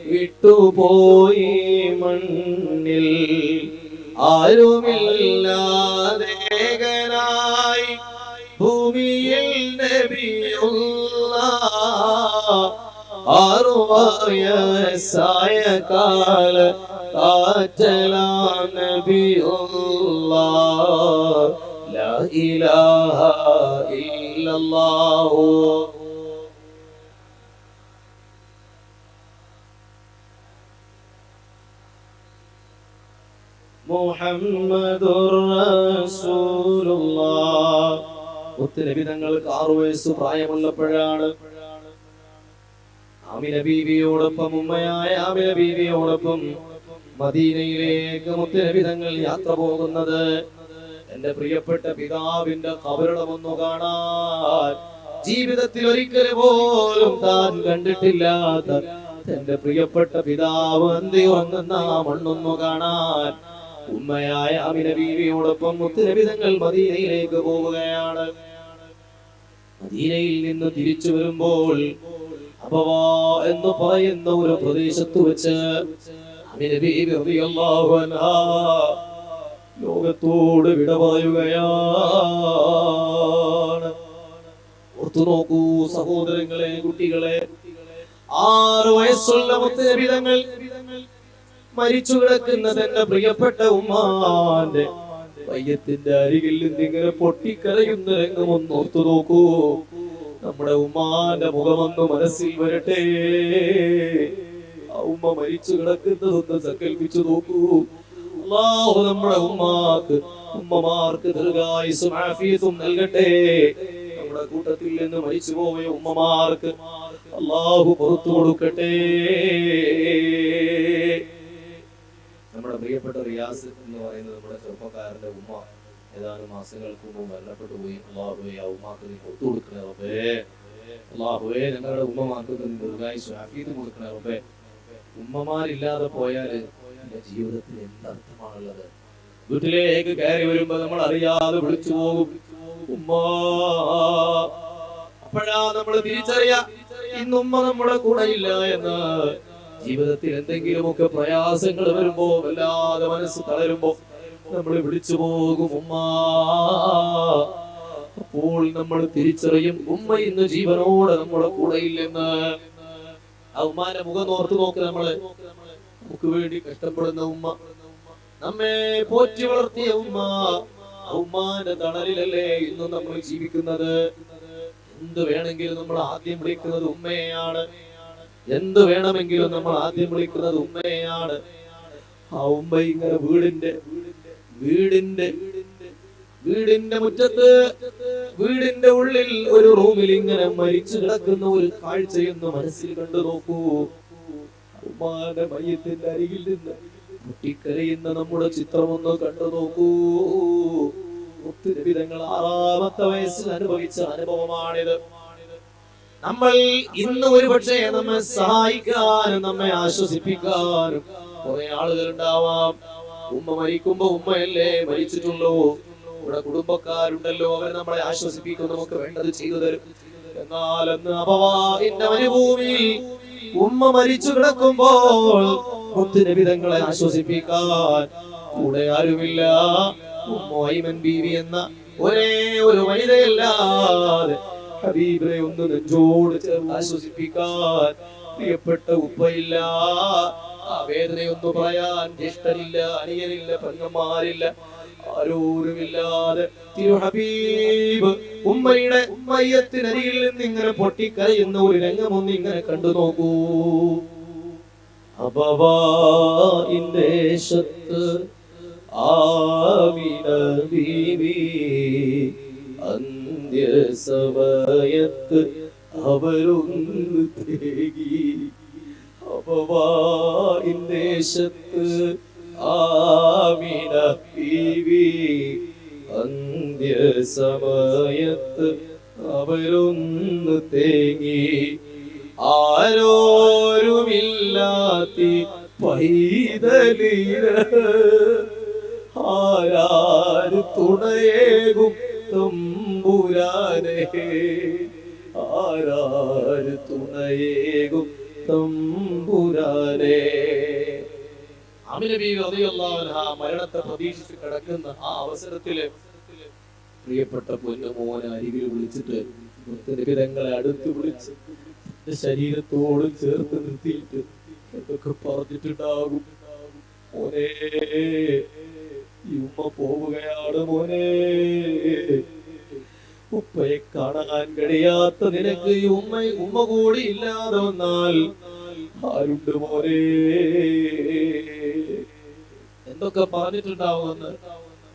വിട്ടുപോയി മണ്ണിൽ. ആരുമില്ലാതേകനായി ഭൂമിയിൽ നബിയുള്ളാഹ് 6 വയസ്സായ കാല കാറ്റലാം നബിയുള്ളാഹ്. ലാ ഇലാഹ ഇല്ലല്ലാഹു മുഹമ്മദുർ റസൂലുള്ളാഹ്. മുത്തുനബി തങ്ങൾക്ക് 6 വയസ്സ് പ്രായമുള്ളപ്പോഴാണ് ആമിന ബീവിയോടൊപ്പം, ഉമ്മയായ ആമിന ബീവിയോടൊപ്പം മദീനയിലേക്ക് മുത്തുനബി തങ്ങൾ യാത്ര പോകുന്നത്. എന്റെ പ്രിയപ്പെട്ട പിതാവിന്റെ ഖബറിടമൊന്നു കാണാൻ, ജീവിതത്തിൽ ഒരിക്കൽ പോലും താൻ കണ്ടിട്ടില്ലാത്ത എന്റെ പ്രിയപ്പെട്ട പിതാവ് അന്തി ഉറങ്ങുന്ന മണ്ണൊന്നു കാണാൻ ഉമ്മയായ ആമിന ബീവിയോടൊപ്പം മുത്തുനബി തങ്ങൾ മദീനയിലേക്ക് പോവുകയാണ്. മദീനയിൽ നിന്ന് തിരിച്ചു വരുമ്പോൾ അബവാ എന്ന് പറയുന്ന ഒരു പ്രദേശത്ത് വെച്ച് ആമിന ബീവി റളിയല്ലാഹു അൻഹാ ലോകത്തോട് വിട പറയുകയാണ്. ഓർത്തു നോക്കൂ സഹോദരങ്ങളെ, കുട്ടികളെ, 6 വയസ്സുള്ള മുത്തുനബി തങ്ങൾ മരിച്ചു കിടക്കുന്നത് എന്റെ പ്രിയപ്പെട്ട ഉമ്മാന്റെ മയ്യത്തിന്റെ അരികിൽ നിന്നിങ്ങനെ പൊട്ടിക്കരയുന്ന രംഗം ഒന്ന് ഓർത്തു നോക്കൂ. നമ്മുടെ ഉമ്മാന്റെ മുഖമൊന്ന് മനസ്സിൽ വരട്ടെ. ആ ഉമ്മ മരിച്ചു കിടക്കുന്നതൊന്ന് സങ്കൽപ്പിച്ചു നോക്കൂ. അല്ലാഹു നമ്മുടെ ഉമ്മമാർക്ക് ദീർഘായുസ്സും ആഫിയത്തും നൽകട്ടെ. നമ്മുടെ കൂട്ടത്തിൽ നിന്ന് മരിച്ചുപോയ ഉമ്മമാർക്ക് അല്ലാഹു പുറത്തു കൊടുക്കട്ടെ. നമ്മുടെ പ്രിയപ്പെട്ട റിയാസ് എന്ന് പറയുന്നത് നമ്മുടെ ചെറുപ്പക്കാരന്റെ ഉമ്മ ഏതാനും മാസങ്ങൾക്ക് മുമ്പ് മരണപ്പെട്ടു പോയി. അല്ലാഹുവേ, ആ ഉമ്മാക്ക് നീ പുറത്തു കൊടുക്കണേ റബ്ബേ. അല്ലാഹുവേ, ഞങ്ങളുടെ ഉമ്മമാർക്ക് നീ ദീർഘായുസ്സും ആഫിയത്തും കൊടുക്കണേ റബ്ബേ. ഉമ്മമാരില്ലാതെ പോയാല് എന്റെ ജീവിതത്തിൽ എന്തർത്ഥമാണുള്ളത്? വീട്ടിലേക്ക് കയറി വരുമ്പോ നമ്മൾ അറിയാതെ വിളിച്ചു പോകും ഉമ്മ. അപ്പോഴാ നമ്മൾ തിരിച്ചറിയാ ഇന്നുമ്മ നമ്മുടെ കൂടെ ഇല്ല എന്ന്. ജീവിതത്തിൽ എന്തെങ്കിലുമൊക്കെ പ്രയാസങ്ങൾ വരുമ്പോ, വല്ലാതെ മനസ്സ് തളരുമ്പോ നമ്മൾ വിളിച്ചു പോകും ഉമ്മ. അപ്പോൾ നമ്മൾ തിരിച്ചറിയും ഉമ്മ ഇന്ന് ജീവനോടെ നമ്മുടെ കൂടെ ഇല്ലെന്ന്. ആ ഉമ്മാന്റെ മുഖം ഓർത്ത് നോക്ക്. നമുക്ക് വേണ്ടി കഷ്ടപ്പെടുന്ന ഉമ്മ, നമ്മെ പോറ്റി വളർത്തിയ ഉമ്മ, ഉമ്മാന്റെ തണലിലല്ലേ ഇന്നും നമ്മൾ ജീവിക്കുന്നത്. എന്ത് വേണമെങ്കിലും നമ്മൾ ആദ്യം വിളിക്കുന്നത് ഉമ്മയെയാണ്. എന്ത് വേണമെങ്കിലും നമ്മൾ ആദ്യം വിളിക്കുന്നത് ഉമ്മയെയാണ്. ആ ഉമ്മ ഇങ്ങനെ വീടിന്റെ മുറ്റത്ത്, വീടിന്റെ ഉള്ളിൽ ഒരു റൂമിൽ ഇങ്ങനെ മരിച്ചു കിടക്കുന്ന ഒരു കാഴ്ചയൊന്ന് മനസ്സിൽ കണ്ടു നോക്കൂ. ഉമ്മാന്റെ മയ്യത്തിന്റെ അരികിൽ നിന്ന് പൊട്ടിക്കരയുന്ന നമ്മുടെ ചിത്രം ഒന്ന് കണ്ടു നോക്കൂ. മുത്തുനബിതങ്ങൾ 6-ാമത്തെ വയസ്സിൽ അനുഭവിച്ച അനുഭവമാണിത്. നമ്മൾ ഇന്ന് ഒരുപക്ഷെ നമ്മെ സഹായിക്കാനും നമ്മെ ആശ്വസിപ്പിക്കാനും കുറെ ആളുകൾ ഉണ്ടാവാം. ഉമ്മ മരിക്കുമ്പോ ഉമ്മയല്ലേ മരിച്ചിട്ടുള്ളൂ, ഇവിടെ കുടുംബക്കാരുണ്ടല്ലോ, അവർ നമ്മളെ ആശ്വസിപ്പിക്കും, നമുക്ക് വേണ്ടത് ചെയ്തു തരും. എന്നാൽ അന്ന് അപവാഹിന്റെ മരുഭൂമിയിൽ ഉമ്മ മരിച്ചു കിടക്കുമ്പോൾ മുത്തുനബിതങ്ങളെ ആശ്വസിപ്പിക്കാൻ കൂടെ ആരുമില്ല. ഉമ്മ ഐമൻ ബീവി എന്ന ഒരേ ഒരു വനിതയല്ലാതെ ഹബീബിനെ ഒന്ന് നെഞ്ചോട് ചേർന്ന് ആശ്വസിപ്പിക്കാൻ പ്രിയപ്പെട്ട ഉപ്പയില്ല. ആ വേദനയൊന്നു പറയാൻ ജ്യേഷ്ഠനില്ല, അനിയനില്ല, പെങ്ങന്മാരില്ല, ആരോരുമില്ലാതെ തിരു ഹബീബ് ഉമ്മയുടെ മയ്യത്തിനരികിൽ നിന്ന് ഇങ്ങനെ പൊട്ടിക്കരയുന്ന ഒരു രംഗമൊന്ന് ഇങ്ങനെ കണ്ടു നോക്കൂ. അബവാഇന്റെ ദേശത്ത് ആമിന ബീവി അന്ത്യസമയത്ത് അവരൊന്ന് തേകി. അബവാഇന്റെ ദേശത്ത് ആമിന ബീവി അന്ത്യസമയത്ത് അവരൊന്ന് തേങ്ങി. ആരോരുമില്ലാത്തി പൈതലിന് ആരാര് തുണയേകും തമ്പുരാനെ, ആരാര് തുണയേകും തമ്പുരാനെ. ആമിന ബീവി റളിയല്ലാഹു അൻഹാ മരണത്തെ പ്രതീക്ഷിച്ച് കിടക്കുന്ന ആ അവസരത്തില് പ്രിയപ്പെട്ട പൊന്നുമോനെ അരികിൽ വിളിച്ചിട്ട് മുത്തുനബിതങ്ങളെ അടുത്ത് വിളിച്ച് ശരീരത്തോട് ചേർത്ത് നിർത്തിയിട്ട് എന്തൊക്കെ പറഞ്ഞിട്ടുണ്ടാകും. മോനെ, ഈ ഉമ്മ പോവുകയാണ് മോനെ, ഉപ്പയെ കാണാൻ കഴിയാത്ത നിനക്ക് ഈ ഉമ്മ കൂടി ഇല്ലാതെ വന്നാൽ ആരുണ്ട് മോനെ, എന്തൊക്കെ പറഞ്ഞിട്ടുണ്ടാവുമെന്ന്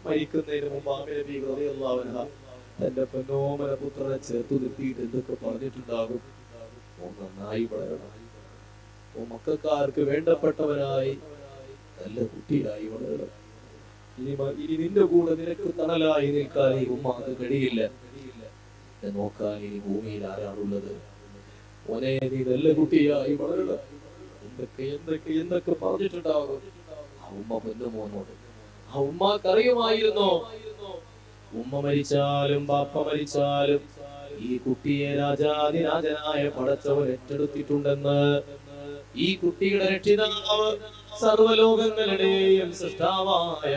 മരിക്കുന്നതിന് മുമ്പ് ആമിന ബീവി റളിയല്ലാഹു അൻഹാ തന്റെ പൊന്നോമന പുത്രനെ ചേർത്തു നിർത്തിയിട്ട് എന്തൊക്കെ പറഞ്ഞിട്ടുണ്ടാകും. നന്നായി വളരണം, മക്കൾക്കാർക്ക് വേണ്ടപ്പെട്ടവരായി നല്ല കുട്ടിയായി വളരണം. ഇനി നിന്റെ കൂടെ നിനക്ക് തണലായി നിൽക്കാൻ ഈ ഉമ്മാക്ക് കഴിയില്ല. നോക്കാൻ ഇനി ഭൂമിയിൽ ആരാണുള്ളത്? മോനെ, നീ നല്ല കുട്ടിയായി വളരണം. എന്തൊക്കെ പറഞ്ഞിട്ടുണ്ടാകും ആ ഉമ്മ പൊന്നുമോനോട്. ആ ഉമ്മക്കറിയുമായിരുന്നോ ഉമ്മ മരിച്ചാലും ബാപ്പ മരിച്ചാലും ഈ കുട്ടിയെ രാജാതിരാജനായ പടച്ചവൻ ഏറ്റെടുത്തിട്ടുണ്ടെന്ന്. ഈ കുട്ടിയുടെ രക്ഷിതാവ് സർവ്വലോകങ്ങളുടെയും സൃഷ്ടാവായ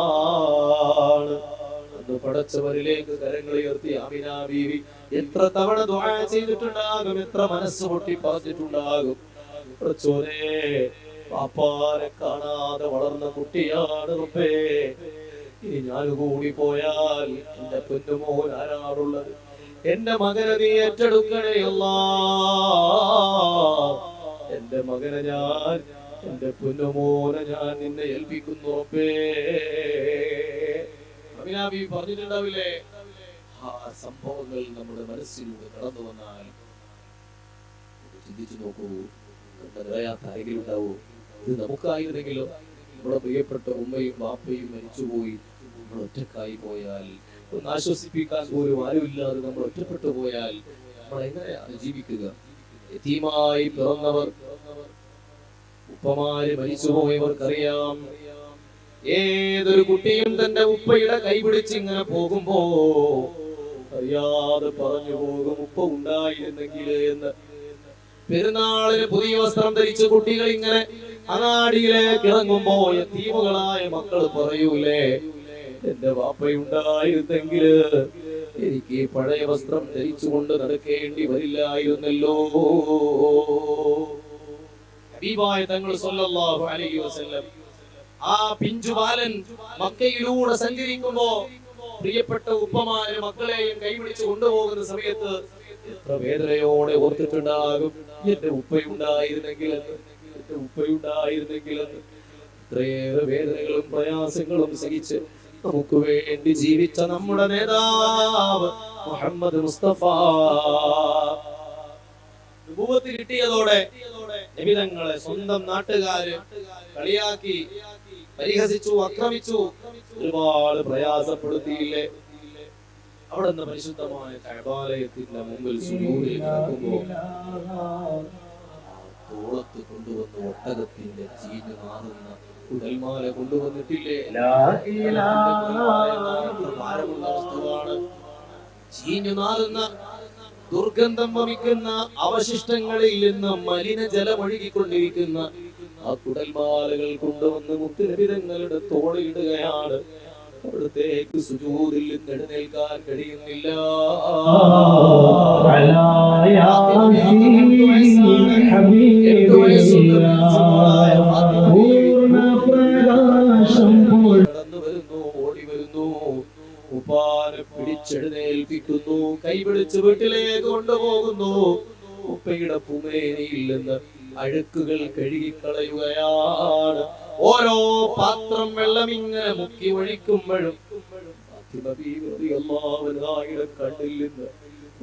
അല്ലാഹുവാണ്. അന്ന് പടച്ചവരിലേക്ക് കരങ്ങൾ ഉയർത്തി ആമിന ബീവി എത്ര തവണ ദുആ ചെയ്തിട്ടുണ്ടാകും, എത്ര മനസ്സ് പൊട്ടി പറഞ്ഞിട്ടുണ്ടാകും. പടച്ചോനെ, പാപ്പാനെ കാണാതെ വളർന്ന കുട്ടിയാണ് റബ്ബേ, ഇനി ഞാൻ കൂടി പോയാൽ എന്റെ പൊന്നുമോൻ ആരാണുള്ളത്? എന്റെ മകനെ നീ ഏറ്റെടുക്കണേ അല്ലാഹ്. എന്റെ മകനെ ഞാൻ, എന്റെ പൊന്നുമോനെ ഞാൻ നിന്നെ ഏൽപ്പിക്കുന്നു റബ്ബേ. ആമിന ബീവി പറഞ്ഞിട്ടുണ്ടാവില്ലേ, ആ സംഭവങ്ങൾ നമ്മുടെ മനസ്സിലൂടെ കടന്നു വന്നാൽ ചിന്തിച്ചു നോക്കൂ, അറിയാത്ത ആരെങ്കിലും ഉണ്ടാവൂ? ഇത് നമുക്കായിരുന്നെങ്കിലോ? നമ്മുടെ പ്രിയപ്പെട്ട ഉമ്മയും ബാപ്പയും മരിച്ചുപോയി നമ്മൾ ഒറ്റക്കായി പോയാൽ, ഒന്ന് ആശ്വസിപ്പിക്കാൻ പോലും ആരുമില്ലാതെ നമ്മൾ ഒറ്റപ്പെട്ടു പോയാൽ നമ്മൾ എങ്ങനെയാണ് ജീവിക്കുക? യതീമായി പിറന്നവർ, ഉപ്പമാര് മരിച്ചുപോയവർക്കറിയാം, ഏതൊരു കുട്ടിയും തന്റെ ഉപ്പയുടെ കൈപിടിച്ച് ഇങ്ങനെ പോകുമ്പോ അറിയാതെ പറഞ്ഞു പോകും, ഉപ്പ ഉണ്ടായിരുന്നെങ്കിൽ എന്ന്. പെരുന്നാളിന് പുതിയ വസ്ത്രം ധരിച്ച് കുട്ടികൾ ഇങ്ങനെ അങ്ങാടിയിലേക്ക് ഇറങ്ങുമ്പോ യതീമുകളായ മക്കൾ പറയൂലേ, എന്റെ വാപ്പയുണ്ടായിരുന്നെങ്കിൽ എനിക്ക് പഴയ വസ്ത്രം ധരിച്ചുകൊണ്ട് നടക്കേണ്ടി വരില്ലായിരുന്നല്ലോ. ഹബീബായ തങ്ങൾ സല്ലല്ലാഹു അലൈഹി വസല്ലം ആ പിഞ്ചുബാലൻ മക്കയിലൂടെ സഞ്ചരിക്കുമ്പോ പ്രിയപ്പെട്ട ഉപ്പമാരെ മക്കളെയും കൈപിടിച്ച് കൊണ്ടുപോകുന്ന സമയത്ത് എത്ര വേദനയോടെ ഓർത്തിട്ടുണ്ടാകും, എന്റെ ഉപ്പയുണ്ടായിരുന്നെങ്കിൽ, എന്റെ ഉപ്പയുണ്ടായിരുന്നെങ്കിൽ. ഇത്രയേറെ വേദനകളും പ്രയാസങ്ങളും സഹിച്ച് നമുക്ക് വേണ്ടി ജീവിച്ച നമ്മുടെ നേതാവ് മുഹമ്മദ് മുസ്തഫ നുബുവത്ത് കിട്ടിയതോടെ നബി തങ്ങളെ സ്വന്തം നാട്ടുകാര് കളിയാക്കി, പരിഹസിച്ചു, ആക്രമിച്ചു, ഒരുപാട് പ്രയാസപ്പെടുത്തിയില്ലേ? അവിടെ നിന്ന് പരിശുദ്ധമായ കഅബാലയത്തിന്റെ മുമ്പിൽ സുജൂദിൽ കിടക്കുമ്പോ തോളത്ത് കൊണ്ടുവന്ന ഒട്ടകത്തിന്റെ ചീഞ്ഞു നാറുന്ന കുടൽമാല കൊണ്ടുവന്നിട്ടില്ലേ? ഭാരമുള്ള വസ്തുവാണ്. ചീഞ്ഞു നാറുന്ന, ദുർഗന്ധം വമിക്കുന്ന അവശിഷ്ടങ്ങളിൽ നിന്ന് മലിനജലമൊഴുകിക്കൊണ്ടിരിക്കുന്ന ആ കുടൽമാലകൾ കൊണ്ടുവന്ന് മുത്തുനബി തങ്ങളുടെ തോളിടുകയാണ്. അവിടത്തേക്ക് സുജൂദിൽ നിന്ന് എഴുന്നേൽക്കാൻ കഴിയുന്നില്ല. കടന്നു വരുന്നു, ഓടി വരുന്നു, ഉപ്പാനെ പിടിച്ചെഴുന്നേൽപ്പിക്കുന്നു, കൈപിടിച്ച് വീട്ടിലേക്ക് കൊണ്ടുപോകുന്നു. ഉപ്പയുടെ പുമേനയിൽ നിന്ന് അഴുക്കുകൾ കഴുകിക്കളയുകയാണ്. ഓരോ പാത്രം വെള്ളം ഇങ്ങനെ മുക്കി ഒഴിക്കുമ്പോഴും കണ്ണിൽ നിന്ന്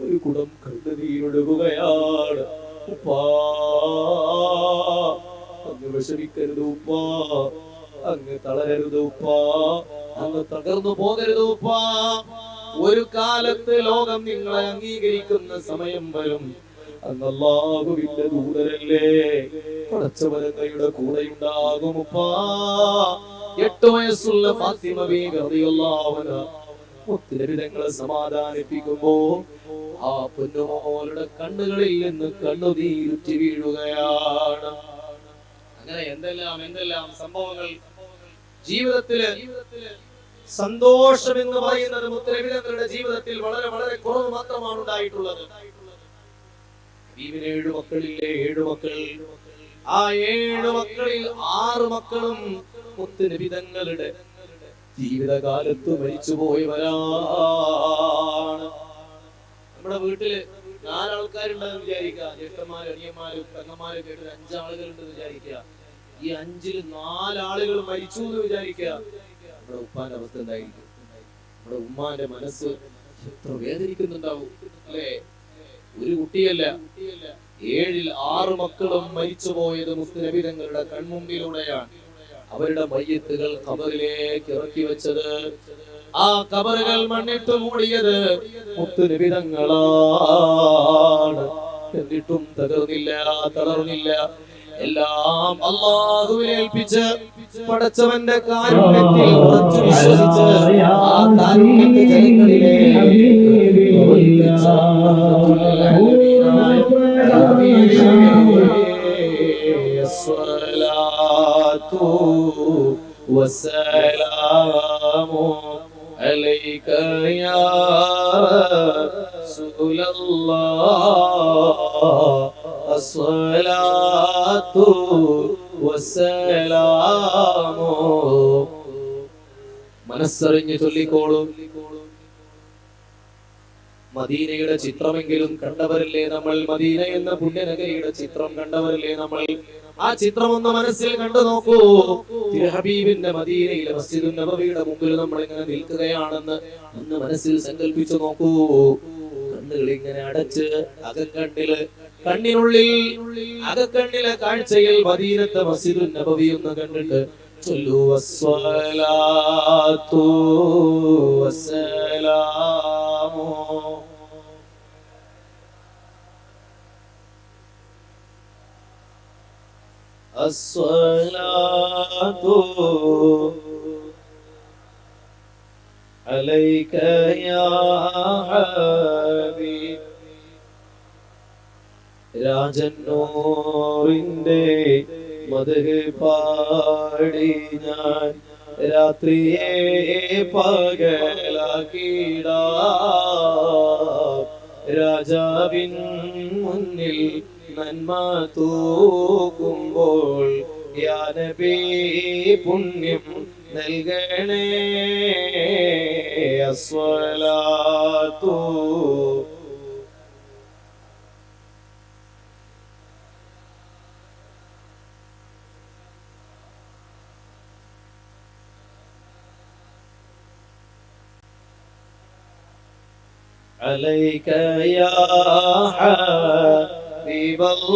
ഒരു കുടം കണ്ണുനീരൊഴുകുകയാണ്. ഉപ്പാ, അങ്ങ് വിഷമിക്കരുത് ഉപ്പാ, അങ്ങ് തളരരുത് ഉപ്പാ, അങ്ങ് തകർന്നു പോകരുത് ഉപ്പാ. ഒരു കാലത്ത് ലോകം നിങ്ങളെ അംഗീകരിക്കുന്ന സമയം വരും. അങ്ങ് അല്ലാഹുവിന്റെ ദൂതരല്ലേ, പടച്ചവരങ്ങയുടെ കൂടെ ഉണ്ടാകും ഉപ്പാ. 8 വയസ്സുള്ള ഫാത്തിമ ബീവി റളിയല്ലാഹു അൻഹാ മുത്തുനബി തങ്ങളെ സമാധാനിപ്പിക്കുമ്പോ ആ പൊന്നുമോളുടെ കണ്ണുകളിൽ നിന്ന് കണ്ണുനീരുറ്റി വീഴുകയാണ്. അങ്ങനെ എന്തെല്ലാം സംഭവങ്ങൾ ജീവിതത്തില്. സന്തോഷം എന്ന് പറയുന്നത് മുത്തുനബി തങ്ങളുടെ ജീവിതത്തിൽ വളരെ വളരെ കുറവ് മാത്രമാണ് ഉണ്ടായിട്ടുള്ളത്. 7 മക്കളില്ലേ? 7 മക്കൾ. ആ 7 മക്കളിൽ 6 മക്കളും മുത്തുനബി തങ്ങളുടെ ജീവിതകാലത്ത് മരിച്ചുപോയവരാണ്. നമ്മുടെ വീട്ടില് 4 ആൾക്കാരുണ്ടെന്ന് വിചാരിക്കുക. ജ്യേഷ്ഠന്മാരും അനിയന്മാരും പെങ്ങന്മാരും കേട്ട് 5 ആളുകളുണ്ടെന്ന് വിചാരിക്കുക. ഈ 5-ൽ 4 ആളുകൾ മരിച്ചു എന്ന് വിചാരിക്കുക. നമ്മുടെ ഉപ്പാന്റെ അവസ്ഥ എന്തായിരിക്കും? നമ്മുടെ ഉമ്മാന്റെ മനസ്സ് എത്ര വേദനിക്കുന്നുണ്ടാവും അല്ലേ? ഒരു കുട്ടിയല്ല, 7-ൽ 6 മക്കളും മരിച്ചുപോയത് മുത്തുനബി തങ്ങളുടെ കൺമുമ്പിലൂടെയാണ്. അവരുടെ മയ്യത്തുകൾ ഖബറിലേക്ക് ഇറക്കി വെച്ചത്, ആ ഖബറുകൾ മണ്ണിട്ട് മൂടിയത് മുത്തുനബി തങ്ങളാണ്. എന്നിട്ടും തകർന്നില്ല, തളർന്നില്ല. എല്ലാം അല്ലാഹുവിനെ ഏൽപ്പിച്ച് പടച്ചവന്റെ കാരുണ്യത്തിൽ ഉറച്ചു വിശ്വസിച്ച് ആ കാരുണ്യത്തെ ജനങ്ങളിലേക്ക് والسلام عليك يا رسول الله الصلاة والسلام. മനസ്സറിഞ്ഞ് ചൊല്ലിക്കോളൂ. മദീനയുടെ ചിത്രമെങ്കിലും കണ്ടവരല്ലേ നമ്മൾ? മദീന എന്ന പുണ്യനഗരിയുടെ ചിത്രം കണ്ടവരല്ലേ നമ്മൾ? ആ ചിത്രം ഒന്ന് മനസ്സിൽ കണ്ടു നോക്കൂ. തിരുഹബീബിന്റെ മദീനയിലെ മസ്ജിദുൻ നബവിയുടെ മുമ്പിൽ നമ്മൾ ഇങ്ങനെ നിൽക്കുകയാണെന്ന് ഒന്ന് മനസ്സിൽ സങ്കല്പിച്ചു നോക്കൂ. കണ്ണുകൾ ഇങ്ങനെ അടച്ച് കണ്ണിനുള്ളിൽ അകക്കണ്ണിലെ കാഴ്ചയിൽ മദീനത്തെ മസ്ജിദുൻ നബവി ഒന്ന് കണ്ടിട്ട് ചൊല്ലൂ വസ്സലാത്തു വസ്സലാമു الصلاة عليك يا حبيب. രാജന്നൂറിന്റെ മദ്ഹ് പാടി ഞാൻ രാത്രിയെ പകലാക്കിടാം. രാജാവിൻ മുന്നിൽ നന്മ തൂക്കുമ്പോൾ യാ നബി പുണ്യം നൽകണേ. അസ്സലാത്തു അലൈക യാ ഹബീബല്ലാഹ്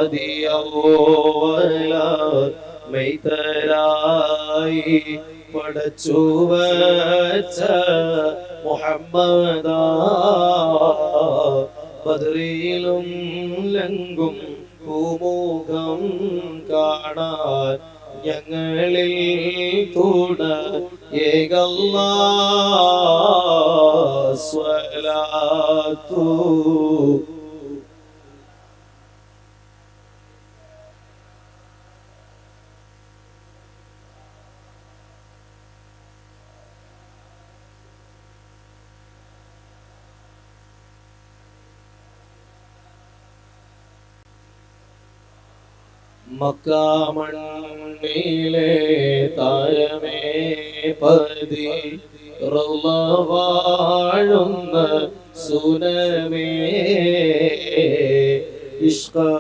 ആദിയവല മെയ്തരായി പടച്ചു വച്ച മുഹമ്മദ ബദറിലും ലങ്കും പൂമുഖം കാണാൻ ഞങ്ങളിൽ തുണ ഏകല്ലാ സ്വലാത്തു മക്കാമണ്ണിലെ താരമേ പതി റൗള വാഴുന്ന സുനമേ ഇഷ്കറിയാതെ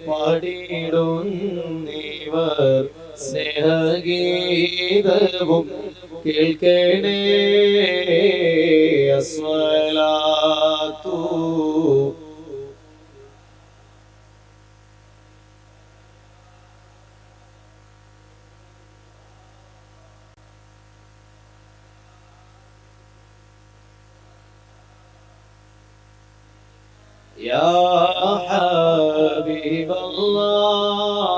പാടിടുന്നിവർ സ്നേഹഗീതവും കേൾക്കണേ അസ്വലാത്തു يا حبيب الله